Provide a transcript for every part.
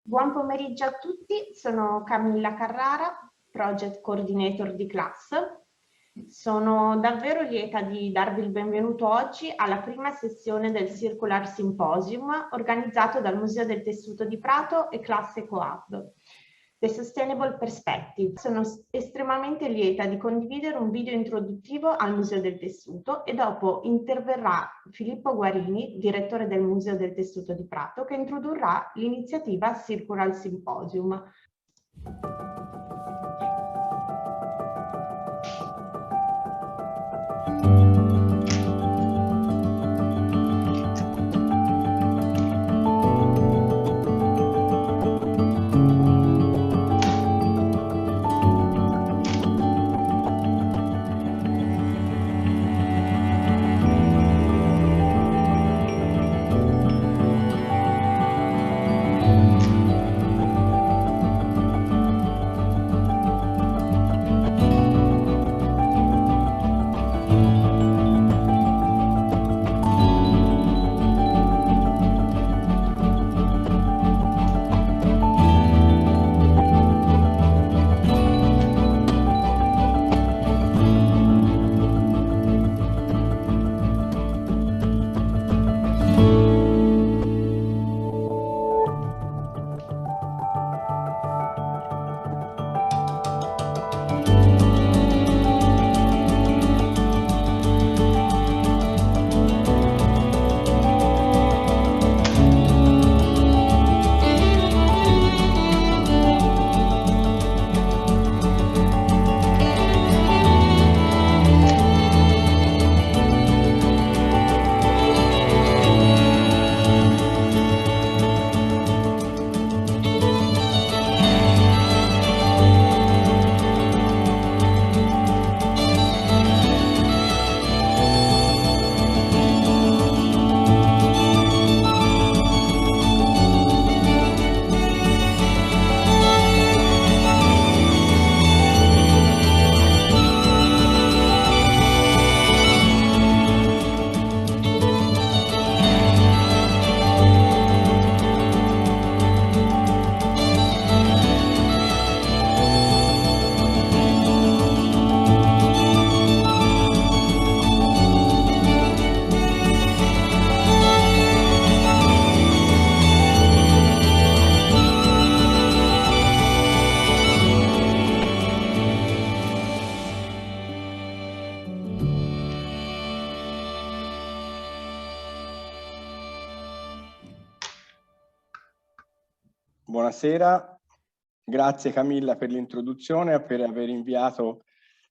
Buon pomeriggio a tutti, sono Camilla Carrara, Project Coordinator di Class. Sono davvero lieta di darvi il benvenuto oggi alla prima sessione del Circular Symposium organizzato dal Museo del Tessuto di Prato e Class EcoHub. The Sustainable Perspective. Sono estremamente lieta di condividere un video introduttivo al Museo del Tessuto e dopo interverrà Filippo Guarini, direttore del Museo del Tessuto di Prato, che introdurrà l'iniziativa Circular Symposium. Buonasera, grazie Camilla per l'introduzione e per aver inviato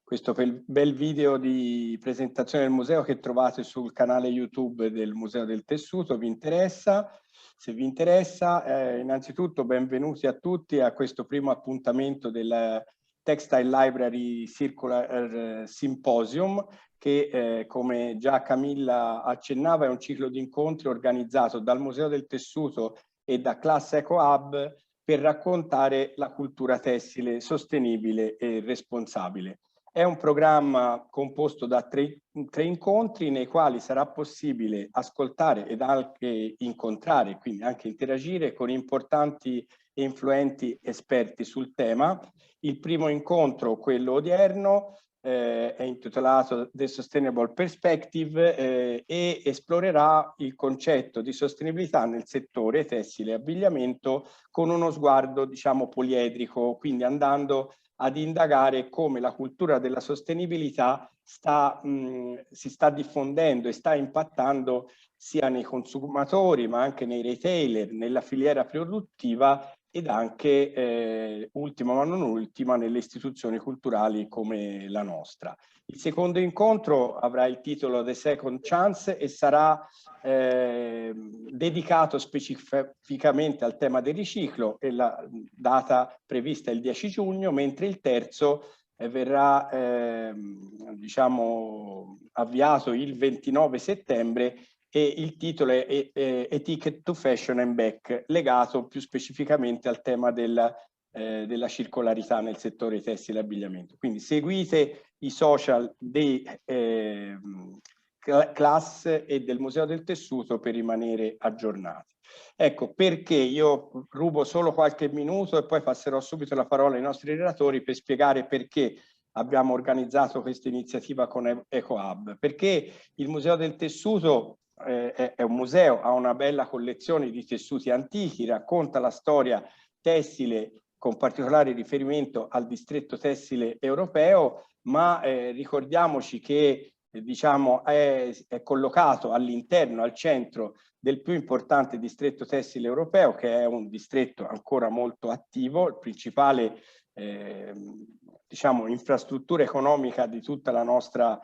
questo bel video di presentazione del museo che trovate sul canale YouTube del Museo del Tessuto. Vi interessa? Se vi interessa, innanzitutto benvenuti a tutti a questo primo appuntamento del Textile Library Circular Symposium che come già Camilla accennava è un ciclo di incontri organizzato dal Museo del Tessuto e da Class EcoHub per raccontare la cultura tessile sostenibile e responsabile. È un programma composto da tre incontri nei quali sarà possibile ascoltare ed anche incontrare, quindi anche interagire con importanti e influenti esperti sul tema. Il primo incontro, quello odierno, è intitolato The Sustainable Perspective e esplorerà il concetto di sostenibilità nel settore tessile e abbigliamento con uno sguardo, diciamo, poliedrico, quindi andando ad indagare come la cultura della sostenibilità si sta diffondendo e sta impattando sia nei consumatori ma anche nei retailer, nella filiera produttiva ed anche, ultima ma non ultima, nelle istituzioni culturali come la nostra. Il secondo incontro avrà il titolo The Second Chance e sarà dedicato specificamente al tema del riciclo e la data prevista è il 10 giugno, mentre il terzo verrà diciamo, avviato il 29 settembre e il titolo è Etiquette to Fashion and Back, legato più specificamente al tema della circolarità nel settore tessile e abbigliamento. Quindi seguite i social dei Class e del Museo del Tessuto per rimanere aggiornati. Ecco, perché io rubo solo qualche minuto e poi passerò subito la parola ai nostri relatori per spiegare perché abbiamo organizzato questa iniziativa con EcoHub. Perché il Museo del Tessuto è un museo, ha una bella collezione di tessuti antichi, racconta la storia tessile con particolare riferimento al distretto tessile europeo, ma ricordiamoci che diciamo, è collocato all'interno, al centro del più importante distretto tessile europeo, che è un distretto ancora molto attivo, il principale diciamo, infrastruttura economica di tutta la nostra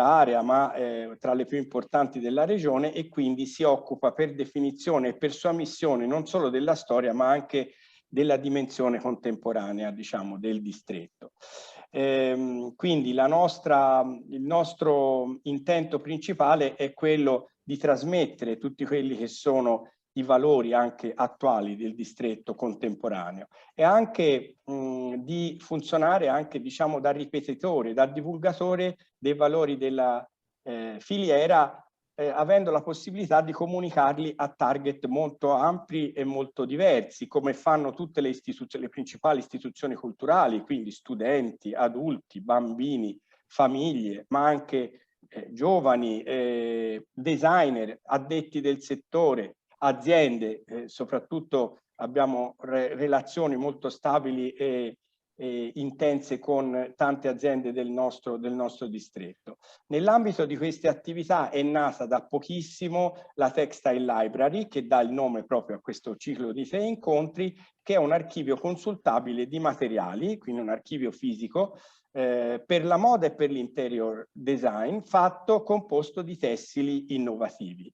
area, ma tra le più importanti della regione, e quindi si occupa per definizione e per sua missione non solo della storia, ma anche della dimensione contemporanea, diciamo, del distretto. Quindi il nostro intento principale è quello di trasmettere tutti quelli che sono i valori anche attuali del distretto contemporaneo e anche di funzionare anche, diciamo, da ripetitore, da divulgatore dei valori della filiera, avendo la possibilità di comunicarli a target molto ampli e molto diversi, come fanno tutte le principali istituzioni culturali, quindi studenti, adulti, bambini, famiglie, ma anche giovani, designer, addetti del settore, aziende, soprattutto abbiamo relazioni molto stabili e intense con tante aziende del nostro distretto. Nell'ambito di queste attività è nata da pochissimo la Textile Library, che dà il nome proprio a questo ciclo di 6 incontri, che è un archivio consultabile di materiali, quindi un archivio fisico, per la moda e per l'interior design, composto di tessili innovativi.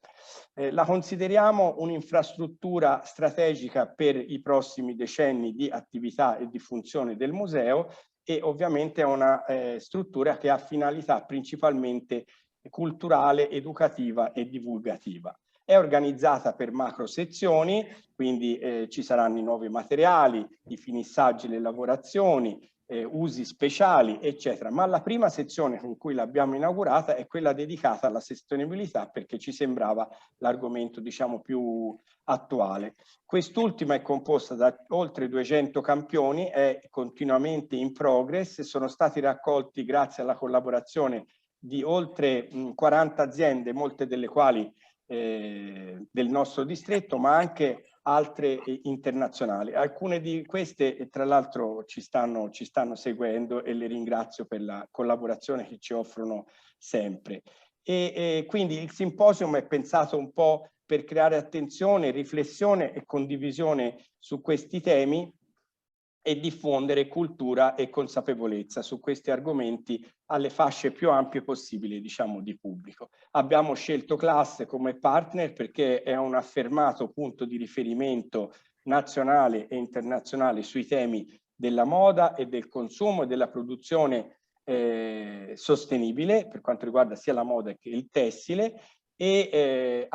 La consideriamo un'infrastruttura strategica per i prossimi decenni di attività e di funzione del museo, e ovviamente è una struttura che ha finalità principalmente culturale, educativa e divulgativa. È organizzata per macro sezioni, quindi ci saranno i nuovi materiali, i finissaggi, le lavorazioni, usi speciali, eccetera. Ma la prima sezione con cui l'abbiamo inaugurata è quella dedicata alla sostenibilità, perché ci sembrava l'argomento, diciamo, più attuale. Quest'ultima è composta da oltre 200 campioni, è continuamente in progress, sono stati raccolti grazie alla collaborazione di oltre 40 aziende, molte delle quali del nostro distretto, ma anche altre internazionali. Alcune di queste, tra l'altro, ci stanno seguendo e le ringrazio per la collaborazione che ci offrono sempre. E quindi il simposium è pensato un po' per creare attenzione, riflessione e condivisione su questi temi e diffondere cultura e consapevolezza su questi argomenti alle fasce più ampie possibili, diciamo, di pubblico. Abbiamo scelto Class come partner perché è un affermato punto di riferimento nazionale e internazionale sui temi della moda e del consumo e della produzione sostenibile per quanto riguarda sia la moda che il tessile, e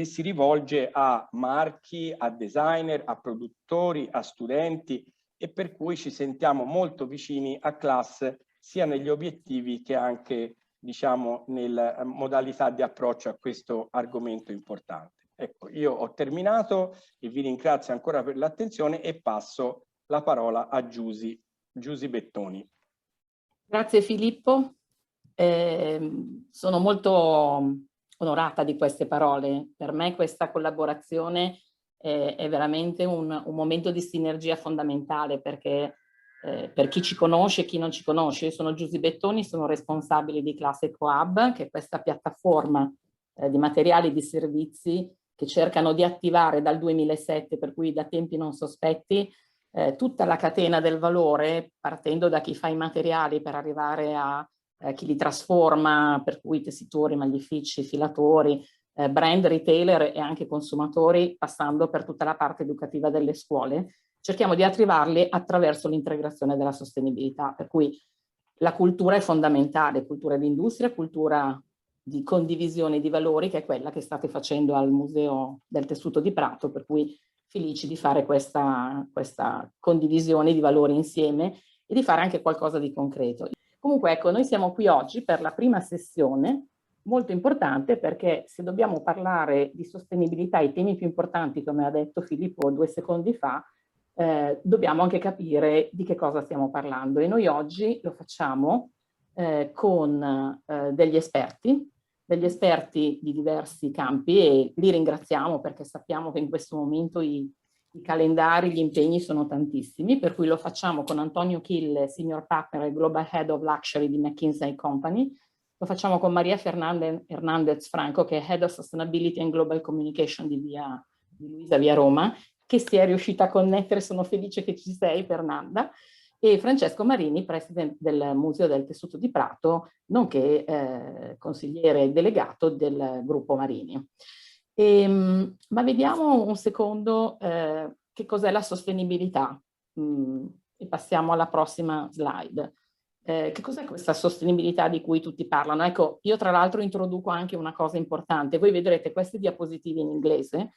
si rivolge a marchi, a designer, a produttori, a studenti, e per cui ci sentiamo molto vicini a Class sia negli obiettivi che anche, diciamo, nella modalità di approccio a questo argomento importante. Ecco, io ho terminato e vi ringrazio ancora per l'attenzione e passo la parola a Giusy Bettoni. Grazie Filippo. Sono molto onorata di queste parole. Per me questa collaborazione è veramente un momento di sinergia fondamentale, perché per chi ci conosce e chi non ci conosce, io sono Giusy Bettoni, sono responsabile di Class EcoHub, che è questa piattaforma di materiali e di servizi che cercano di attivare dal 2007, per cui da tempi non sospetti, tutta la catena del valore, partendo da chi fa i materiali per arrivare a chi li trasforma, per cui tessitori, maglifici, filatori, brand, retailer e anche consumatori, passando per tutta la parte educativa delle scuole. Cerchiamo di attivarli attraverso l'integrazione della sostenibilità, per cui la cultura è fondamentale, cultura di industria, cultura di condivisione di valori, che è quella che state facendo al Museo del Tessuto di Prato, per cui felici di fare questa condivisione di valori insieme e di fare anche qualcosa di concreto. Comunque ecco, noi siamo qui oggi per la prima sessione molto importante, perché se dobbiamo parlare di sostenibilità, i temi più importanti, come ha detto Filippo 2 secondi fa, dobbiamo anche capire di che cosa stiamo parlando, e noi oggi lo facciamo con degli esperti di diversi campi, e li ringraziamo perché sappiamo che in questo momento i calendari, gli impegni sono tantissimi, per cui lo facciamo con Antonio Chille, Senior Partner e Global Head of Luxury di McKinsey Company, lo facciamo con Maria Hernandez Franco, che è Head of Sustainability and Global Communication di Luisa Via Roma, che si è riuscita a connettere, sono felice che ci sei Fernanda, e Francesco Marini, Presidente del Museo del Tessuto di Prato, nonché consigliere delegato del gruppo Marini. Ma vediamo un secondo che cos'è la sostenibilità, e passiamo alla prossima slide. Che cos'è questa sostenibilità di cui tutti parlano? Ecco, io tra l'altro introduco anche una cosa importante. Voi vedrete queste diapositive in inglese.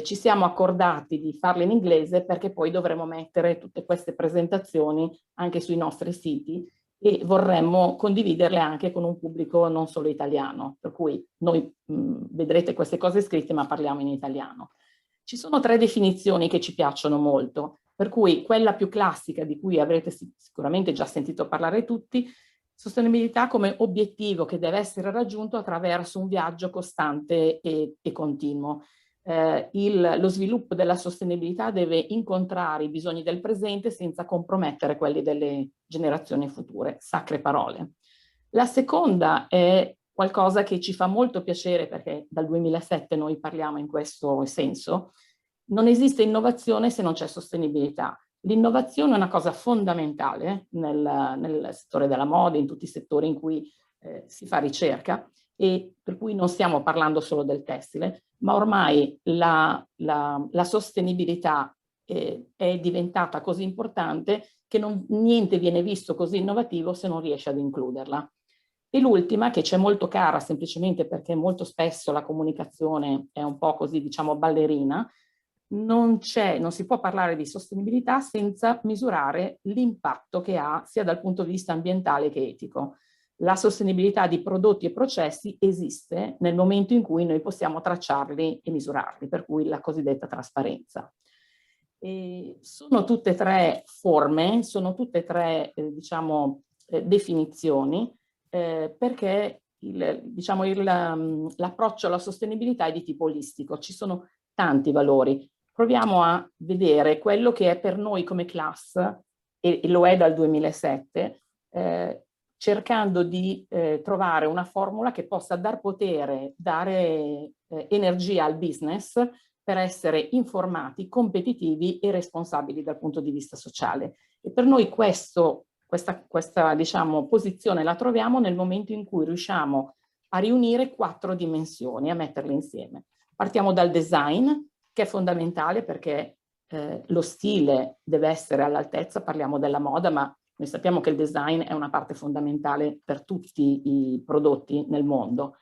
Ci siamo accordati di farle in inglese perché poi dovremo mettere tutte queste presentazioni anche sui nostri siti e vorremmo condividerle anche con un pubblico non solo italiano. Per cui noi vedrete queste cose scritte, ma parliamo in italiano. Ci sono 3 definizioni che ci piacciono molto. Per cui quella più classica, di cui avrete sicuramente già sentito parlare tutti, sostenibilità come obiettivo che deve essere raggiunto attraverso un viaggio costante e continuo. Lo sviluppo della sostenibilità deve incontrare i bisogni del presente senza compromettere quelli delle generazioni future. Sacre parole. La seconda è qualcosa che ci fa molto piacere, perché dal 2007 noi parliamo in questo senso. Non esiste innovazione se non c'è sostenibilità. L'innovazione è una cosa fondamentale nel settore della moda, in tutti i settori in cui si fa ricerca, e per cui non stiamo parlando solo del tessile, ma ormai la sostenibilità è diventata così importante che niente viene visto così innovativo se non riesce ad includerla. E l'ultima, che c'è molto cara semplicemente perché molto spesso la comunicazione è un po' così, diciamo, ballerina, non si può parlare di sostenibilità senza misurare l'impatto che ha sia dal punto di vista ambientale che etico. La sostenibilità di prodotti e processi esiste nel momento in cui noi possiamo tracciarli e misurarli, per cui la cosiddetta trasparenza. Sono tutte e 3 forme, sono tutte e 3 diciamo, definizioni, perché l'approccio alla sostenibilità è di tipo olistico, ci sono tanti valori. Proviamo a vedere quello che è per noi come class, e lo è dal 2007, cercando di trovare una formula che possa dar potere, dare energia al business per essere informati, competitivi e responsabili dal punto di vista sociale. E per noi questa diciamo, posizione la troviamo nel momento in cui riusciamo a riunire 4 dimensioni, a metterle insieme. Partiamo dal design, che è fondamentale perché lo stile deve essere all'altezza, parliamo della moda, ma noi sappiamo che il design è una parte fondamentale per tutti i prodotti nel mondo.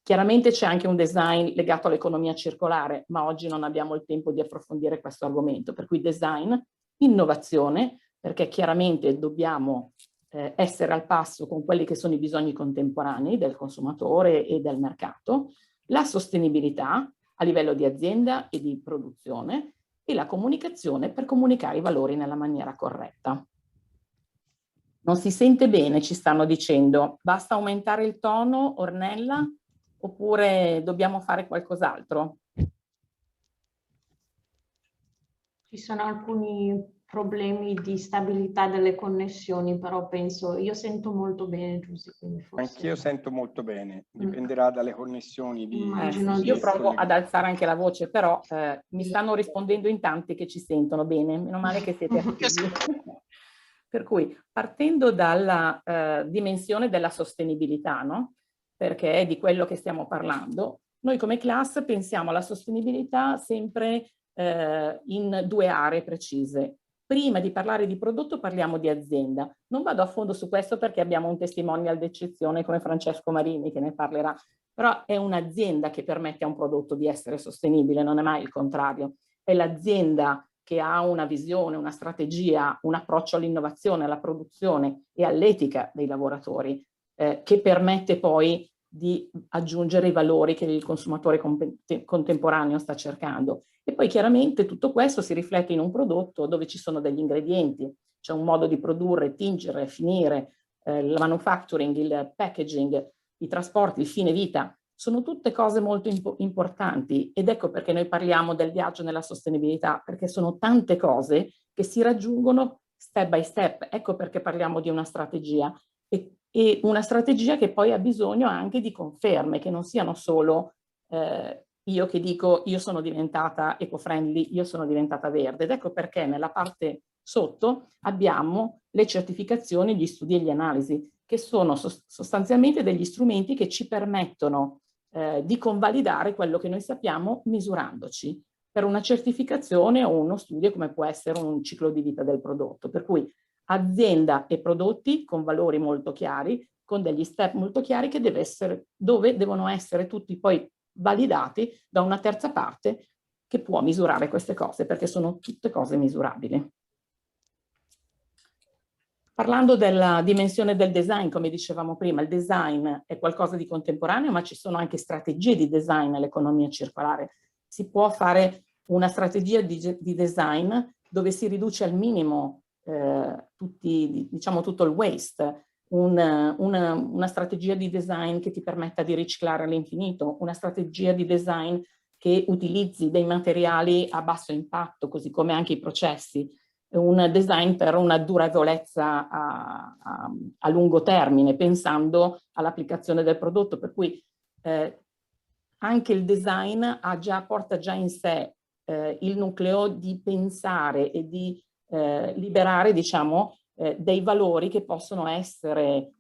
Chiaramente c'è anche un design legato all'economia circolare, ma oggi non abbiamo il tempo di approfondire questo argomento, per cui design, innovazione, perché chiaramente dobbiamo essere al passo con quelli che sono i bisogni contemporanei del consumatore e del mercato, la sostenibilità a livello di azienda e di produzione e la comunicazione per comunicare i valori nella maniera corretta. Non si sente bene, ci stanno dicendo. Basta aumentare il tono, Ornella, oppure dobbiamo fare qualcos'altro? Ci sono alcuni problemi di stabilità delle connessioni, però penso, io sento molto bene, Giusy, quindi forse... Anch'io sento molto bene, dipenderà dalle connessioni di... Io provo ad alzare anche la voce, però mi stanno rispondendo in tanti che ci sentono bene, meno male che siete attivi. Per cui, partendo dalla dimensione della sostenibilità, no? Perché è di quello che stiamo parlando, noi come class pensiamo alla sostenibilità sempre in 2 aree precise. Prima di parlare di prodotto parliamo di azienda. Non vado a fondo su questo perché abbiamo un testimonial d'eccezione come Francesco Marini che ne parlerà, però è un'azienda che permette a un prodotto di essere sostenibile, non è mai il contrario. È l'azienda che ha una visione, una strategia, un approccio all'innovazione, alla produzione e all'etica dei lavoratori, che permette poi di aggiungere i valori che il consumatore contemporaneo sta cercando. E poi chiaramente tutto questo si riflette in un prodotto dove ci sono degli ingredienti, c'è un modo di produrre, tingere, finire, il manufacturing, il packaging, i trasporti, il fine vita. Sono tutte cose molto importanti, ed ecco perché noi parliamo del viaggio nella sostenibilità, perché sono tante cose che si raggiungono step by step. Ecco perché parliamo di una strategia, e una strategia che poi ha bisogno anche di conferme, che non siano solo io che dico io sono diventata eco-friendly, io sono diventata verde. Ed ecco perché nella parte sotto abbiamo le certificazioni, gli studi e le analisi, che sono sostanzialmente degli strumenti che ci permettono di convalidare quello che noi sappiamo misurandoci per una certificazione o uno studio come può essere un ciclo di vita del prodotto. Per cui azienda e prodotti con valori molto chiari, con degli step molto chiari che dove devono essere tutti poi validati da una terza parte che può misurare queste cose, perché sono tutte cose misurabili. Parlando della dimensione del design, come dicevamo prima, il design è qualcosa di contemporaneo, ma ci sono anche strategie di design nell'economia circolare. Si può fare una strategia di design dove si riduce al minimo tutto il waste, una strategia di design che ti permetta di riciclare all'infinito, una strategia di design che utilizzi dei materiali a basso impatto, così come anche i processi, un design per una duravolezza a lungo termine, pensando all'applicazione del prodotto, per cui anche il design porta già in sé il nucleo di pensare e di liberare, diciamo, dei valori che possono essere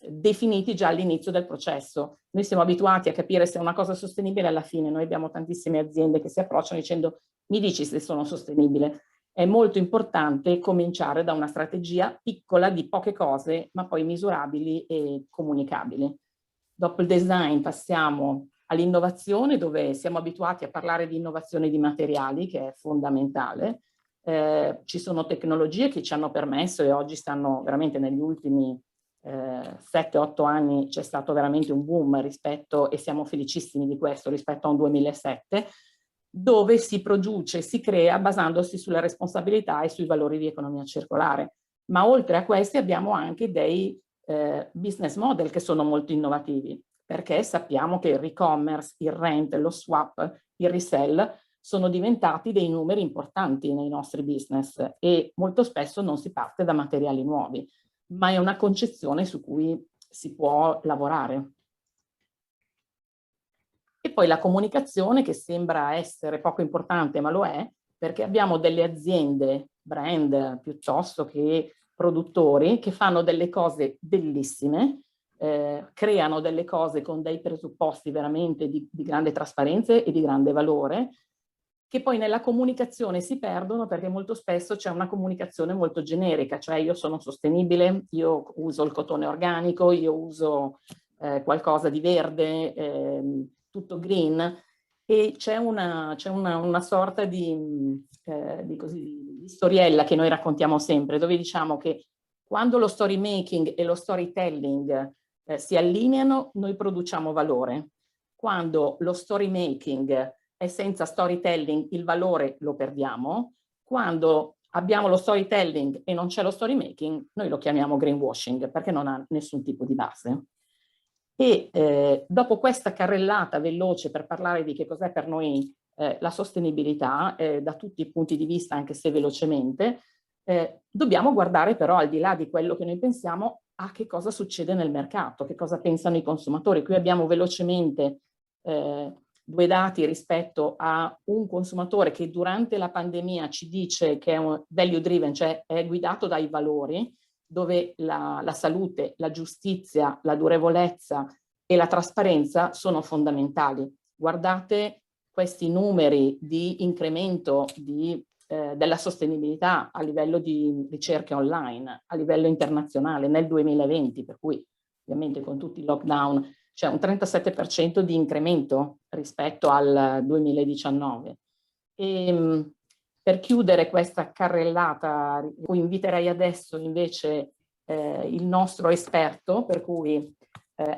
definiti già all'inizio del processo. Noi siamo abituati a capire se è una cosa sostenibile alla fine. Noi abbiamo tantissime aziende che si approcciano dicendo mi dici se sono sostenibile. È molto importante cominciare da una strategia piccola di poche cose, ma poi misurabili e comunicabili. Dopo il design passiamo all'innovazione, dove siamo abituati a parlare di innovazione di materiali, che è fondamentale. Ci sono tecnologie che ci hanno permesso, e oggi stanno veramente negli ultimi 7-8 anni c'è stato veramente un boom rispetto, e siamo felicissimi di questo, rispetto a un 2007, dove si produce, si crea basandosi sulla responsabilità e sui valori di economia circolare. Ma oltre a questi abbiamo anche dei business model che sono molto innovativi, perché sappiamo che il re-commerce, il rent, lo swap, il resell sono diventati dei numeri importanti nei nostri business, e molto spesso non si parte da materiali nuovi, ma è una concezione su cui si può lavorare. E poi la comunicazione, che sembra essere poco importante, ma lo è, perché abbiamo delle aziende, brand piuttosto che produttori, che fanno delle cose bellissime, creano delle cose con dei presupposti veramente di grande trasparenza e di grande valore, che poi nella comunicazione si perdono, perché molto spesso c'è una comunicazione molto generica, cioè io sono sostenibile, io uso il cotone organico, io uso qualcosa di verde, tutto green, e c'è una sorta di storiella che noi raccontiamo sempre, dove diciamo che quando lo story making e lo storytelling si allineano, noi produciamo valore. Quando lo story making è senza storytelling, il valore lo perdiamo. Quando abbiamo lo storytelling e non c'è lo story making, noi lo chiamiamo greenwashing, perché non ha nessun tipo di base. E dopo questa carrellata veloce per parlare di che cos'è per noi la sostenibilità, da tutti i punti di vista, anche se velocemente, dobbiamo guardare però, al di là di quello che noi pensiamo, a che cosa succede nel mercato, che cosa pensano i consumatori. Qui abbiamo velocemente due dati rispetto a un consumatore che durante la pandemia ci dice che è un value driven, cioè è guidato dai valori, dove la salute, la giustizia, la durevolezza e la trasparenza sono fondamentali. Guardate questi numeri di incremento della sostenibilità a livello di ricerche online, a livello internazionale nel 2020, per cui ovviamente con tutti i lockdown c'è un 37% di incremento rispetto al 2019. E, per chiudere questa carrellata, inviterei adesso invece il nostro esperto, per cui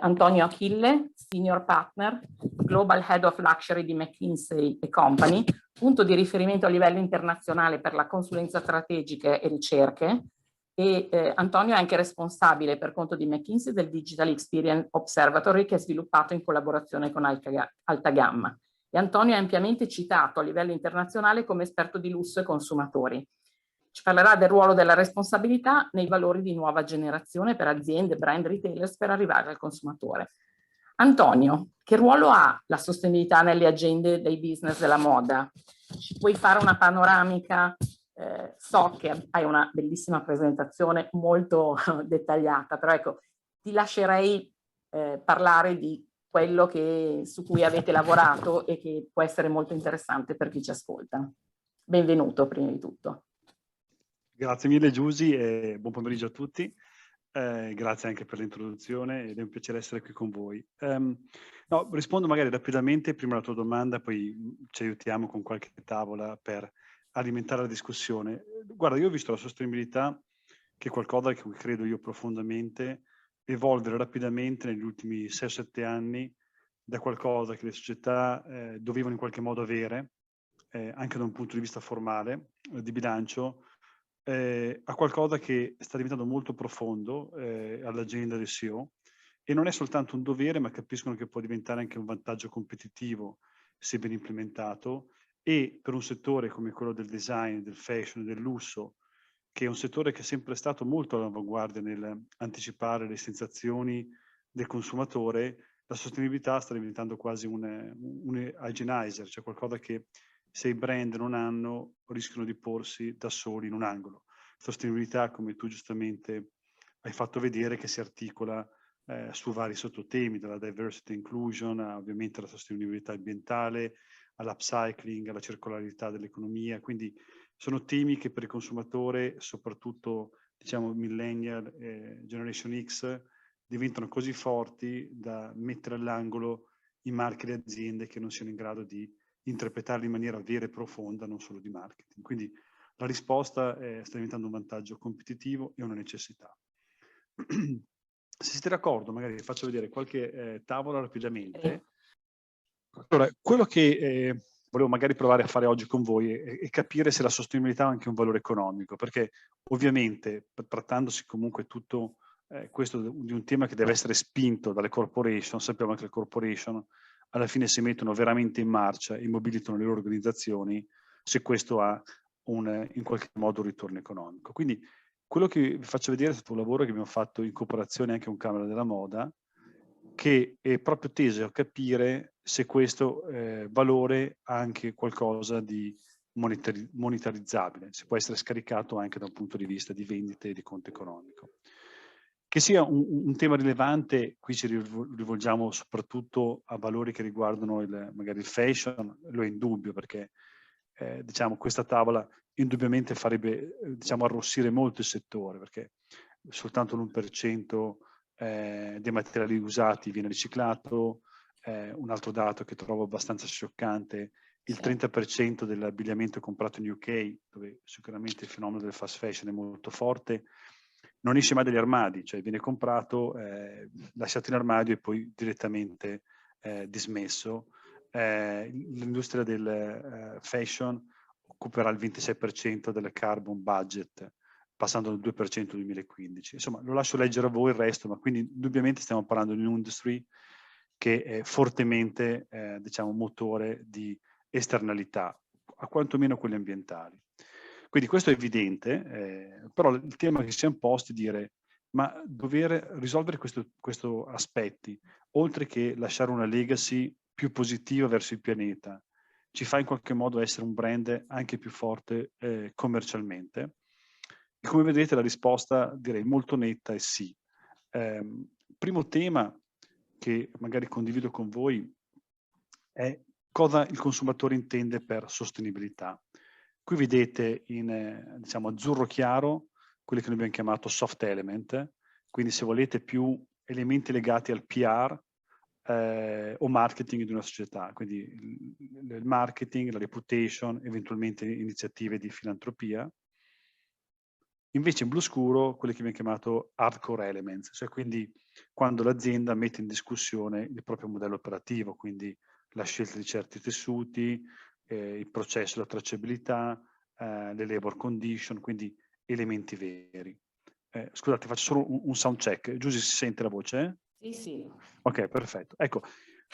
Antonio Achille, Senior Partner, Global Head of Luxury di McKinsey & Company, punto di riferimento a livello internazionale per la consulenza strategica e ricerche, e Antonio è anche responsabile per conto di McKinsey del Digital Experience Observatory, che è sviluppato in collaborazione con Alta Gamma. E Antonio è ampiamente citato a livello internazionale come esperto di lusso e consumatori. Ci parlerà del ruolo della responsabilità nei valori di nuova generazione per aziende, brand, retailers per arrivare al consumatore. Antonio, che ruolo ha la sostenibilità nelle agende dei business della moda? Ci puoi fare una panoramica? So che hai una bellissima presentazione molto dettagliata, però ecco, ti lascerei parlare di quello su cui avete lavorato e che può essere molto interessante per chi ci ascolta. Benvenuto prima di tutto. Grazie mille Giusy e buon pomeriggio a tutti. Grazie anche per l'introduzione ed è un piacere essere qui con voi. No, rispondo magari rapidamente prima alla tua domanda, poi ci aiutiamo con qualche tavola per alimentare la discussione. Guarda, io ho visto la sostenibilità, che è qualcosa che credo io profondamente, evolvere rapidamente negli ultimi 6-7 anni da qualcosa che le società dovevano in qualche modo avere, anche da un punto di vista formale, di bilancio, a qualcosa che sta diventando molto profondo all'agenda del CEO, e non è soltanto un dovere, ma capiscono che può diventare anche un vantaggio competitivo se ben implementato, e per un settore come quello del design, del fashion, del lusso, che è un settore che è sempre stato molto all'avanguardia nell'anticipare le sensazioni del consumatore, la sostenibilità sta diventando quasi un hygienizer, cioè qualcosa che se i brand non hanno rischiano di porsi da soli in un angolo. Sostenibilità, come tu giustamente hai fatto vedere, che si articola su vari sottotemi, dalla diversity and inclusion, ovviamente alla sostenibilità ambientale, all'upcycling, alla circolarità dell'economia. Quindi sono temi che per il consumatore, soprattutto diciamo millennial, generation X, diventano così forti da mettere all'angolo i marchi e le aziende che non siano in grado di interpretarli in maniera vera e profonda, non solo di marketing. Quindi la risposta sta diventando un vantaggio competitivo e una necessità. Se siete d'accordo, magari faccio vedere qualche tavola rapidamente. Allora, quello che volevo magari provare a fare oggi con voi è capire se la sostenibilità ha anche un valore economico, perché ovviamente trattandosi comunque tutto questo di un tema che deve essere spinto dalle corporation, sappiamo che le corporation alla fine si mettono veramente in marcia e mobilitano le loro organizzazioni se questo ha in qualche modo un ritorno economico. Quindi quello che vi faccio vedere è stato un lavoro che abbiamo fatto in cooperazione anche con Camera della Moda, che è proprio teso a capire se questo valore ha anche qualcosa di monetarizzabile, se può essere scaricato anche da un punto di vista di vendite e di conto economico. Che sia un tema rilevante, qui ci rivolgiamo soprattutto a valori che riguardano magari il fashion, lo è indubbio, perché diciamo questa tavola indubbiamente farebbe diciamo arrossire molto il settore, perché soltanto l'1% dei materiali usati viene riciclato. Un altro dato che trovo abbastanza scioccante: il 30% dell'abbigliamento comprato in UK, dove sicuramente il fenomeno del fast fashion è molto forte, non esce mai dagli armadi, cioè viene comprato, lasciato in armadio e poi direttamente dismesso. L'industria del fashion occuperà il 26% del carbon budget, passando dal 2% nel 2015. Insomma, lo lascio leggere a voi il resto, ma quindi indubbiamente stiamo parlando di un'industria che è fortemente, diciamo, motore di esternalità, a quantomeno quelle ambientali. Quindi questo è evidente, però il tema che ci siamo posti è dire: ma dover risolvere questi aspetti, oltre che lasciare una legacy più positiva verso il pianeta, ci fa in qualche modo essere un brand anche più forte commercialmente? E come vedete la risposta direi molto netta è sì. Primo tema che magari condivido con voi è cosa il consumatore intende per sostenibilità. Qui vedete in diciamo azzurro chiaro quelli che noi abbiamo chiamato soft element, quindi se volete più elementi legati al PR o marketing di una società, quindi il marketing, la reputation, eventualmente iniziative di filantropia. Invece in blu scuro, quelli che viene chiamato hardcore elements, cioè quindi quando l'azienda mette in discussione il proprio modello operativo, quindi la scelta di certi tessuti, il processo, la tracciabilità, le labor condition, quindi elementi veri. Scusate, faccio solo un sound check. Giusy, si sente la voce? Sì, sì. Ok, perfetto. Ecco,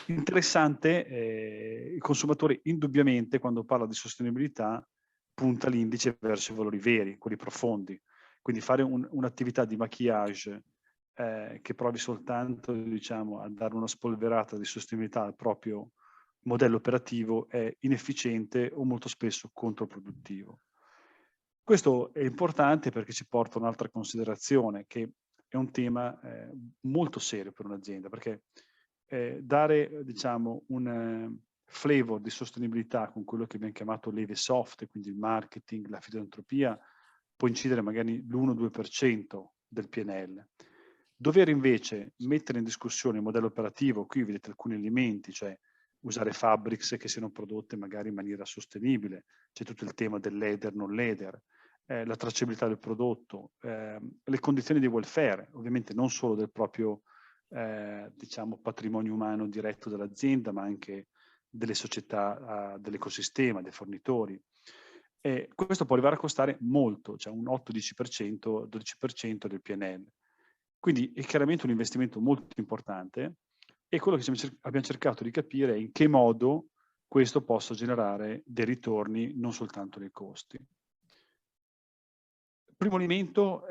interessante, il consumatore indubbiamente quando parla di sostenibilità punta l'indice verso i valori veri, quelli profondi. Quindi fare un'attività di maquillage che provi soltanto, diciamo, a dare una spolverata di sostenibilità al proprio modello operativo è inefficiente o molto spesso controproduttivo. Questo è importante perché ci porta a un'altra considerazione, che è un tema molto serio per un'azienda, perché dare, diciamo, un flavor di sostenibilità con quello che viene chiamato leve soft, quindi il marketing, la filantropia, può incidere magari l'1-2% del PNL. Dover invece mettere in discussione il modello operativo, qui vedete alcuni elementi, cioè usare fabrics che siano prodotte magari in maniera sostenibile, c'è tutto il tema del leather, non leather, la tracciabilità del prodotto, le condizioni di welfare, ovviamente non solo del proprio diciamo, patrimonio umano diretto dell'azienda, ma anche delle società, dell'ecosistema, dei fornitori. E questo può arrivare a costare molto, cioè un 8-10%, 12% del PNL. Quindi è chiaramente un investimento molto importante e quello che abbiamo cercato di capire è in che modo questo possa generare dei ritorni non soltanto nei costi. Primo elemento,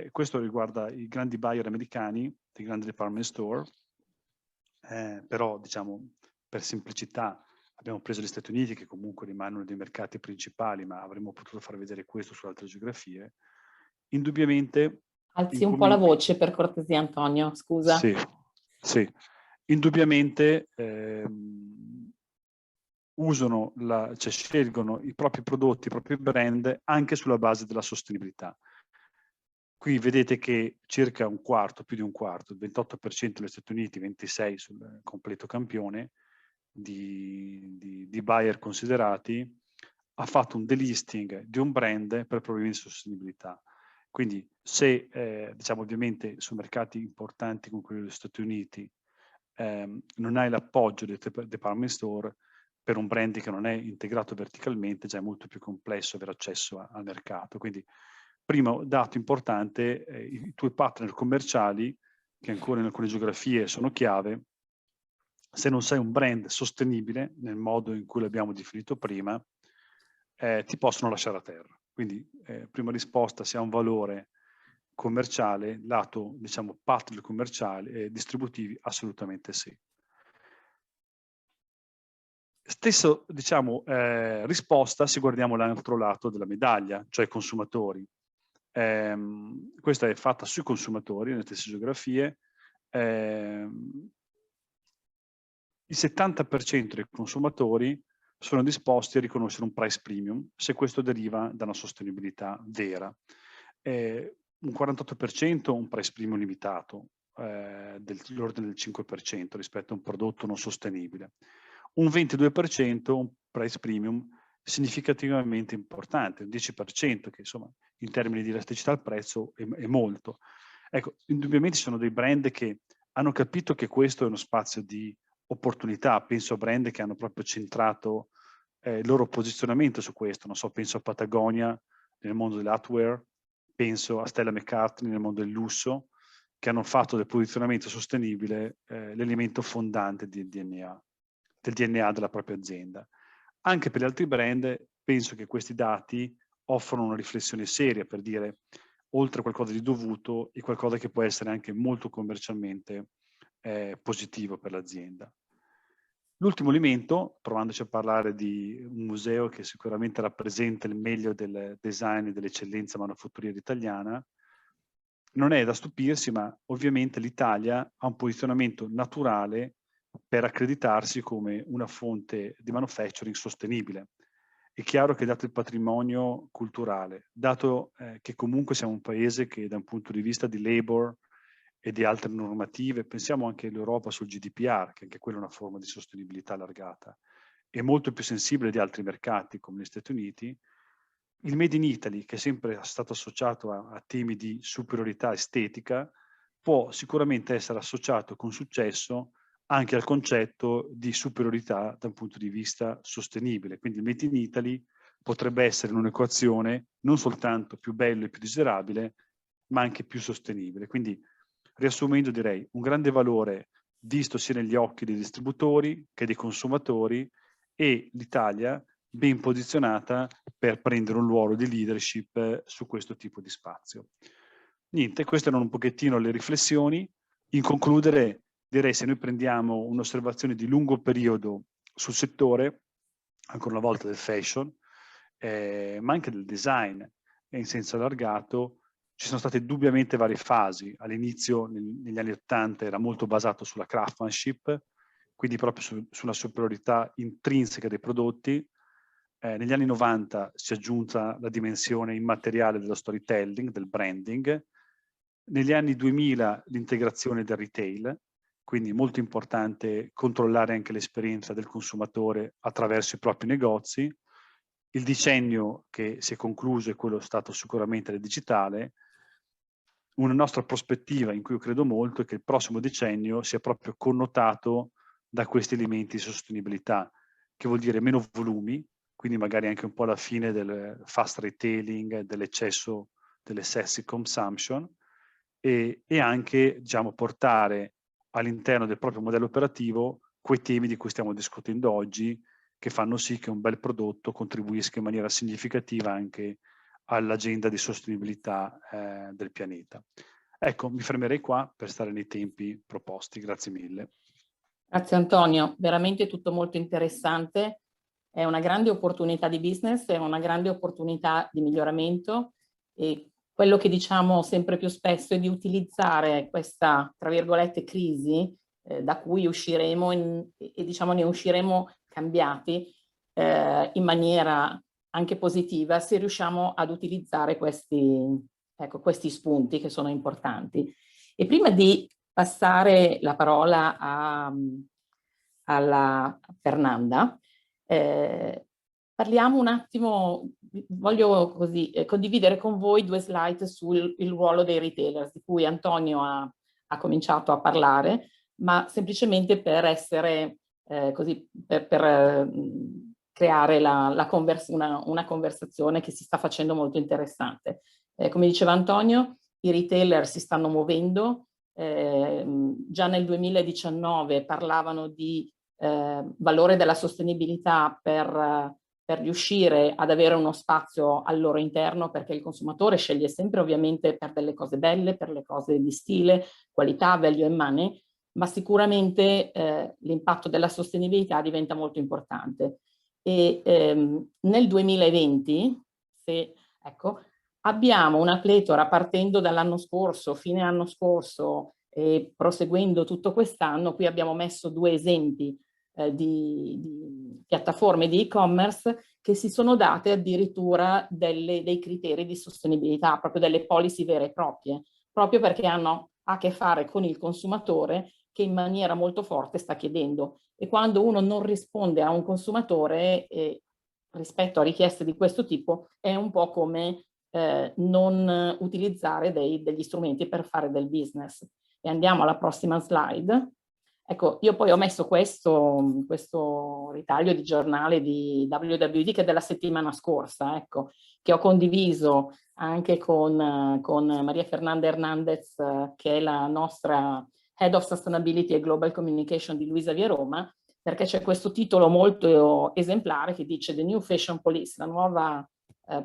questo riguarda i grandi buyer americani, i grandi department store, però diciamo per semplicità abbiamo preso gli Stati Uniti che comunque rimangono dei mercati principali, ma avremmo potuto far vedere questo su altre geografie. Indubbiamente... Alzi un po' la voce per cortesia, Antonio, scusa. Sì, sì. Indubbiamente usano, cioè scelgono i propri prodotti, i propri brand anche sulla base della sostenibilità. Qui vedete che circa un quarto, più di un quarto, il 28% negli Stati Uniti, 26% sul completo campione di buyer considerati, ha fatto un delisting di un brand per problemi di sostenibilità. Quindi se, diciamo ovviamente su mercati importanti come quelli degli Stati Uniti, non hai l'appoggio del department store, per un brand che non è integrato verticalmente già è molto più complesso avere accesso al mercato. Quindi primo dato importante, i tuoi partner commerciali, che ancora in alcune geografie sono chiave, se non sei un brand sostenibile, nel modo in cui l'abbiamo definito prima, ti possono lasciare a terra. Quindi, prima risposta, se ha un valore commerciale, lato, diciamo, partner commerciali e distributivi, assolutamente sì. Stesso, diciamo, risposta se guardiamo l'altro lato della medaglia, cioè i consumatori. Questa è fatta sui consumatori, nelle stesse geografie. Il 70% dei consumatori sono disposti a riconoscere un price premium se questo deriva da una sostenibilità vera. Un 48% un price premium limitato, dell'ordine del 5% rispetto a un prodotto non sostenibile. Un 22% un price premium significativamente importante, un 10% che insomma in termini di elasticità al prezzo è molto. Ecco, indubbiamente ci sono dei brand che hanno capito che questo è uno spazio di opportunità, penso a brand che hanno proprio centrato il loro posizionamento su questo, non so, penso a Patagonia nel mondo dell'outwear, penso a Stella McCartney nel mondo del lusso, che hanno fatto del posizionamento sostenibile l'elemento fondante del DNA della propria azienda. Anche per gli altri brand penso che questi dati offrono una riflessione seria per dire oltre a qualcosa di dovuto e qualcosa che può essere anche molto commercialmente positivo per l'azienda. L'ultimo elemento, provandoci a parlare di un museo che sicuramente rappresenta il meglio del design e dell'eccellenza manufatturiera italiana, non è da stupirsi, ma ovviamente l'Italia ha un posizionamento naturale per accreditarsi come una fonte di manufacturing sostenibile. È chiaro che dato il patrimonio culturale, dato che comunque siamo un paese che da un punto di vista di labor e di altre normative, pensiamo anche all'Europa sul GDPR, che anche quella è una forma di sostenibilità allargata, è molto più sensibile di altri mercati come gli Stati Uniti, il Made in Italy, che è sempre stato associato a temi di superiorità estetica, può sicuramente essere associato con successo anche al concetto di superiorità da un punto di vista sostenibile. Quindi il Made in Italy potrebbe essere un'equazione non soltanto più bello e più desiderabile, ma anche più sostenibile. Quindi, riassumendo, direi un grande valore visto sia negli occhi dei distributori che dei consumatori, e l'Italia ben posizionata per prendere un ruolo di leadership su questo tipo di spazio. Niente, queste erano un pochettino le riflessioni. In concludere, direi, se noi prendiamo un'osservazione di lungo periodo sul settore, ancora una volta del fashion, ma anche del design in senso allargato, ci sono state indubbiamente varie fasi. All'inizio, negli anni 80, era molto basato sulla craftsmanship, quindi proprio sulla superiorità intrinseca dei prodotti. Negli anni 90 si è aggiunta la dimensione immateriale dello storytelling, del branding. Negli anni 2000 l'integrazione del retail, quindi è molto importante controllare anche l'esperienza del consumatore attraverso i propri negozi. Il decennio che si è concluso è quello stato sicuramente del digitale. Una nostra prospettiva in cui io credo molto è che il prossimo decennio sia proprio connotato da questi elementi di sostenibilità, che vuol dire meno volumi, quindi magari anche un po' la fine del fast retailing, dell'eccesso dell'excessive consumption, e anche, diciamo, portare all'interno del proprio modello operativo quei temi di cui stiamo discutendo oggi, che fanno sì che un bel prodotto contribuisca in maniera significativa anche all'agenda di sostenibilità del pianeta. Ecco, mi fermerei qua per stare nei tempi proposti. Grazie mille. Grazie Antonio, veramente tutto molto interessante. È una grande opportunità di business, è una grande opportunità di miglioramento, e quello che diciamo sempre più spesso è di utilizzare questa, tra virgolette, crisi da cui usciremo e diciamo ne usciremo cambiati in maniera anche positiva se riusciamo ad utilizzare questi spunti che sono importanti. E prima di passare la parola alla Fernanda, parliamo un attimo, voglio così condividere con voi 2 slide sul ruolo dei retailers, di cui Antonio ha cominciato a parlare, ma semplicemente per essere così, per creare una conversazione che si sta facendo molto interessante. Come diceva Antonio, i retailer si stanno muovendo. Già nel 2019 parlavano di valore della sostenibilità per riuscire ad avere uno spazio al loro interno, perché il consumatore sceglie sempre ovviamente per delle cose belle, per le cose di stile, qualità, value and money, ma sicuramente l'impatto della sostenibilità diventa molto importante. E nel 2020, ecco, abbiamo una pletora partendo dall'anno scorso, fine anno scorso, e proseguendo tutto quest'anno. Qui abbiamo messo 2 esempi di piattaforme di e-commerce che si sono date addirittura dei criteri di sostenibilità, proprio delle policy vere e proprie, proprio perché hanno a che fare con il consumatore che in maniera molto forte sta chiedendo. E quando uno non risponde a un consumatore rispetto a richieste di questo tipo, è un po' come non utilizzare degli strumenti per fare del business. E andiamo alla prossima slide. Ecco, io poi ho messo questo ritaglio di giornale di WWD che è della settimana scorsa, ecco, che ho condiviso anche con Maria Fernanda Hernandez, che è la nostra Head of Sustainability e Global Communication di Luisa Via Roma, perché c'è questo titolo molto esemplare che dice The New Fashion Police, la nuova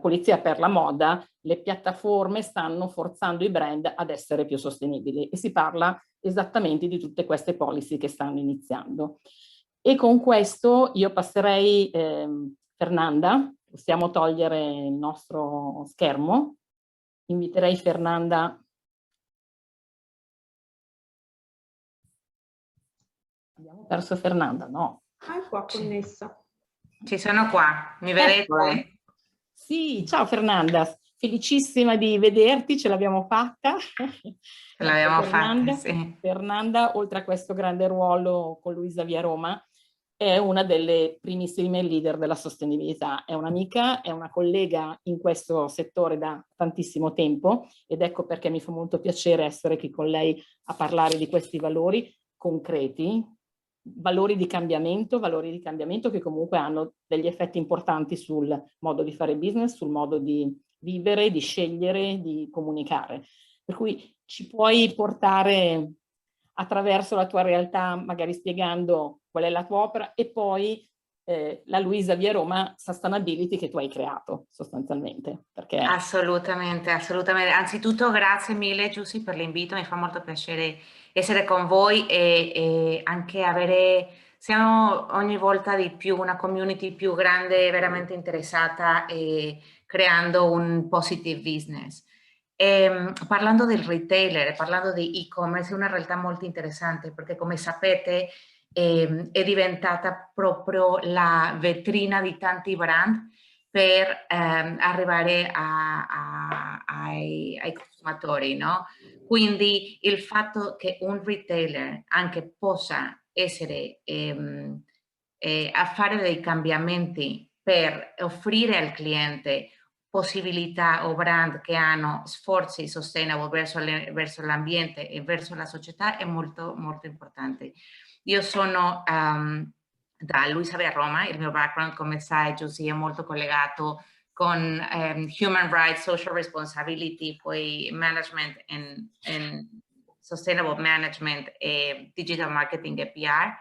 polizia per la moda, le piattaforme stanno forzando i brand ad essere più sostenibili, e si parla esattamente di tutte queste policy che stanno iniziando. E con questo io passerei, Fernanda, possiamo togliere il nostro schermo, inviterei Fernanda. Abbiamo perso Fernanda, no? Ah, è qua connessa. Ci sono qua, mi vedete? Eccola. Sì, ciao Fernanda, felicissima di vederti, ce l'abbiamo fatta. Ce l'abbiamo fatta, sì. Fernanda, oltre a questo grande ruolo con Luisa Via Roma, è una delle primissime leader della sostenibilità. È un'amica, è una collega in questo settore da tantissimo tempo ed ecco perché mi fa molto piacere essere qui con lei a parlare di questi valori concreti, valori di cambiamento che comunque hanno degli effetti importanti sul modo di fare business, sul modo di vivere, di scegliere, di comunicare. Per cui ci puoi portare attraverso la tua realtà, magari spiegando qual è la tua opera e poi la Luisa via Roma Sustainability che tu hai creato sostanzialmente. Perché... Assolutamente, assolutamente. Anzitutto grazie mille Giussi per l'invito, mi fa molto piacere essere con voi e anche avere, siamo ogni volta di più una community più grande, veramente interessata e creando un positive business. Parlando del retailer, parlando di e-commerce, è una realtà molto interessante perché come sapete è diventata proprio la vetrina di tanti brand per arrivare ai consumatori, no? Quindi il fatto che un retailer anche possa essere a fare dei cambiamenti per offrire al cliente possibilità o brand che hanno sforzi sustainable verso l'ambiente e verso la società è molto molto importante. Io sono da Luisa via Roma, il mio background come sai Giussi è molto collegato con human rights, social responsibility, poi management and sustainable management e digital marketing e PR.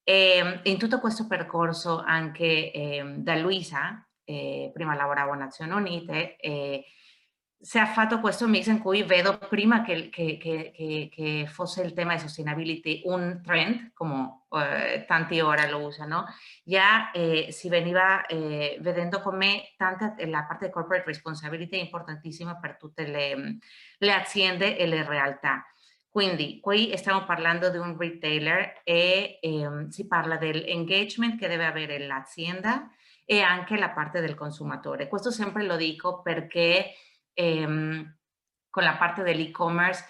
E in tutto questo percorso anche da Luisa, prima lavoravo a Nazioni Unite, si è fatto questo mix in cui vedo prima che fosse il tema di sustainability un trend, come tanti ora lo usano, già si veniva vedendo come la parte di corporate responsibility è importantissima per tutte le aziende e le realtà. Quindi qui stiamo parlando di un retailer e si parla dell'engagement che deve avere l'azienda e anche la parte del consumatore. Questo sempre lo dico perché con la parte dell'e-commerce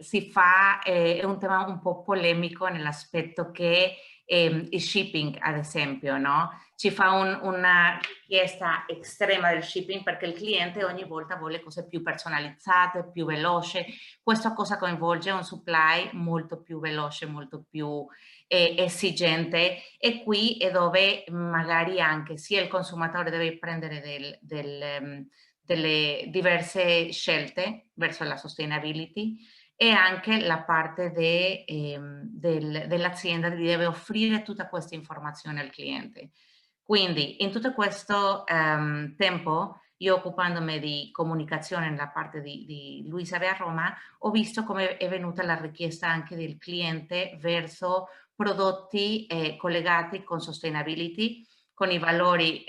si fa, è un tema un po' polemico nell'aspetto che il shipping, ad esempio, no? Ci fa una richiesta estrema del shipping perché il cliente ogni volta vuole cose più personalizzate, più veloce. Questo cosa coinvolge un supply molto più veloce, molto più esigente e qui è dove magari anche sia il consumatore deve prendere delle diverse scelte verso la sustainability e anche la parte dell'azienda deve offrire tutta questa informazione al cliente. Quindi in tutto questo tempo, io occupandomi di comunicazione nella parte di Luisa via Roma, ho visto come è venuta la richiesta anche del cliente verso prodotti collegati con sustainability, con i valori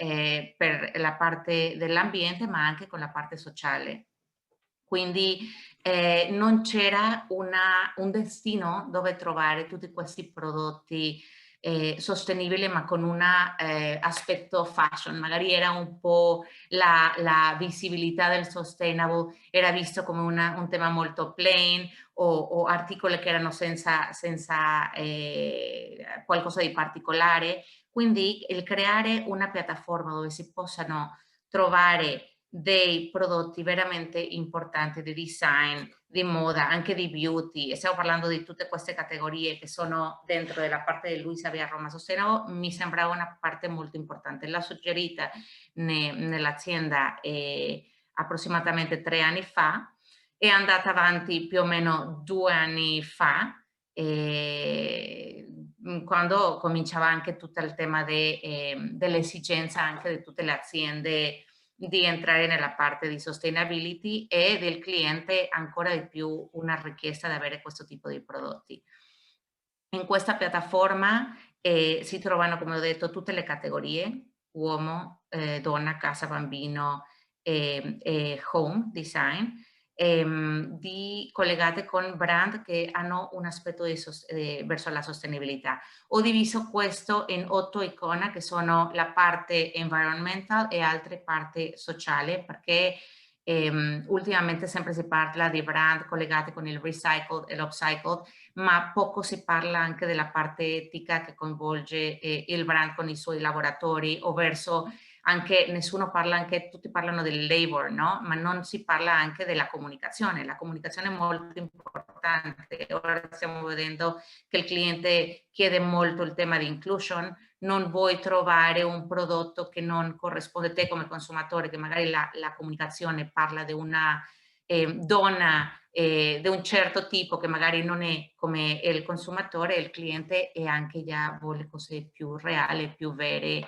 per la parte dell'ambiente, ma anche con la parte sociale. Quindi non c'era un destino dove trovare tutti questi prodotti sostenibili, ma con un aspetto fashion. Magari era un po' la visibilità del sustainable, era visto come un tema molto plain o articoli che erano senza qualcosa di particolare. Quindi il creare una piattaforma dove si possano trovare dei prodotti veramente importanti di design, di moda, anche di beauty, e stiamo parlando di tutte queste categorie che sono dentro della parte di Luisa via Roma Sustainable, mi sembrava una parte molto importante. L'ha suggerita nell'azienda approssimatamente 3 anni fa, è andata avanti più o meno 2 anni fa, quando cominciava anche tutto il tema dell'esigenza anche di tutte le aziende di entrare nella parte di sustainability e del cliente ancora di più una richiesta di avere questo tipo di prodotti. In questa piattaforma si trovano, come ho detto, tutte le categorie, uomo, donna, casa, bambino e home design, collegate con brand che hanno un aspetto verso la sostenibilità. Ho diviso questo in 8 icone che sono la parte environmental e altre parte sociale perché ultimamente sempre si parla di brand collegati con il recycled e l'upcycled, ma poco si parla anche della parte etica che coinvolge il brand con i suoi lavoratori, o verso anche, nessuno parla, anche tutti parlano del labor, no? Ma non si parla anche della comunicazione. La comunicazione è molto importante. Ora stiamo vedendo che il cliente chiede molto il tema di inclusion. Non vuoi trovare un prodotto che non corrisponde a te come consumatore, che magari la comunicazione parla di una donna di un certo tipo che magari non è come il consumatore, il cliente, e anche già vuole cose più reali, più vere,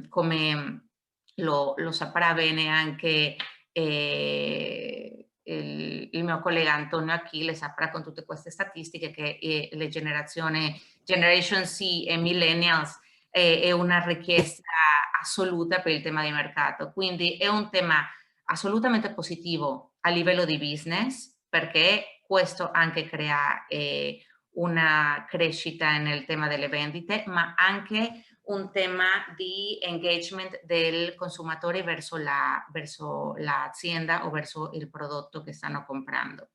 come lo saprà bene anche il mio collega Antonio Achille, saprà con tutte queste statistiche che le Generation C e Millennials è una richiesta assoluta per il tema di mercato. Quindi è un tema assolutamente positivo a livello di business, perché questo anche crea una crescita nel tema delle vendite, ma anche un tema di engagement del consumatore verso l'azienda o verso il prodotto che stanno comprando.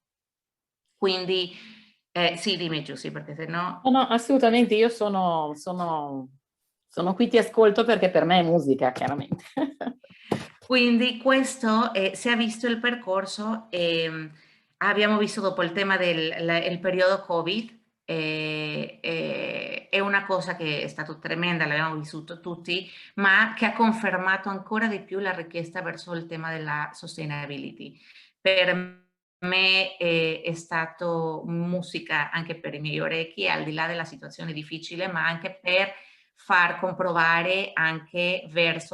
Quindi, sì, dimmi Giussi, perché se no... No, assolutamente, io sono qui, ti ascolto perché per me è musica, chiaramente. Quindi questo, si è visto il percorso, abbiamo visto dopo il tema del periodo Covid, è una cosa che è stata tremenda, l'abbiamo vissuto tutti, ma che ha confermato ancora di più la richiesta verso il tema della sustainability. Per me è stato musica anche per i miei orecchi, al di là della situazione difficile, ma anche per far comprovare anche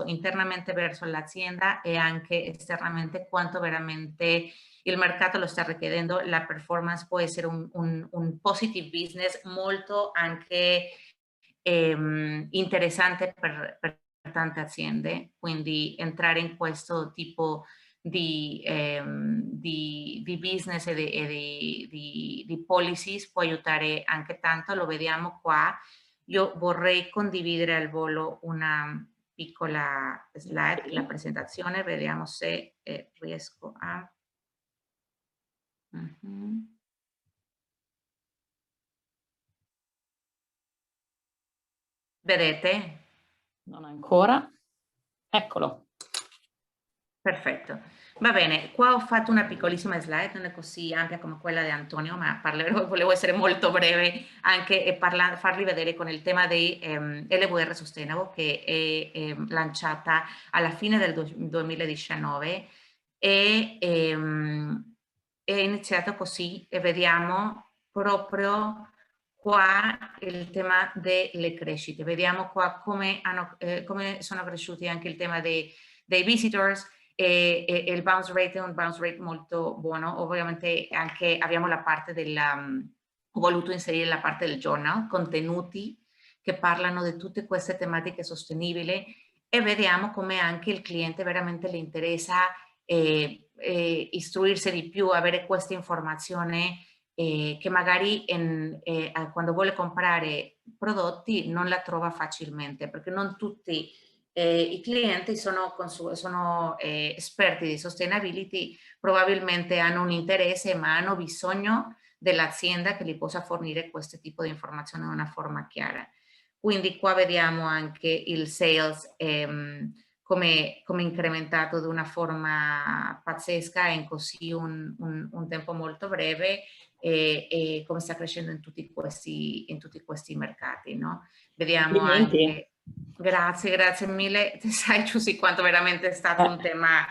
internamente verso l'azienda e anche esternamente quanto veramente il mercato lo sta richiedendo. La performance può essere un positive business molto anche interessante per tante aziende, quindi entrare in questo tipo di business e di policies può aiutare anche tanto. Lo vediamo qua. Io vorrei condividere al volo una piccola slide, la presentazione, vediamo se riesco a... Vedete? Non ancora. Eccolo. Perfetto. Va bene, qua ho fatto una piccolissima slide, non è così ampia come quella di Antonio, ma volevo essere molto breve anche e farvi vedere con il tema di LVR Sustainable, che è lanciata alla fine del 2019 e è iniziato così, e vediamo proprio qua il tema delle crescite. Vediamo qua come sono cresciuti anche il tema dei visitors, e il bounce rate è un bounce rate molto buono. Ovviamente anche abbiamo la parte ho voluto inserire la parte del journal, contenuti che parlano di tutte queste tematiche sostenibili, e vediamo come anche il cliente veramente le interessa istruirsi di più, avere questa informazione che magari quando vuole comprare prodotti non la trova facilmente, perché non tutti i clienti sono esperti di sustainability, probabilmente hanno un interesse, ma hanno bisogno dell'azienda che gli possa fornire questo tipo di informazione in una forma chiara. Quindi qua vediamo anche il sales come incrementato di una forma pazzesca in così un tempo molto breve, e come sta crescendo in tutti questi mercati, no? Vediamo anche... Grazie mille. Sai Giussi quanto veramente è stato un tema,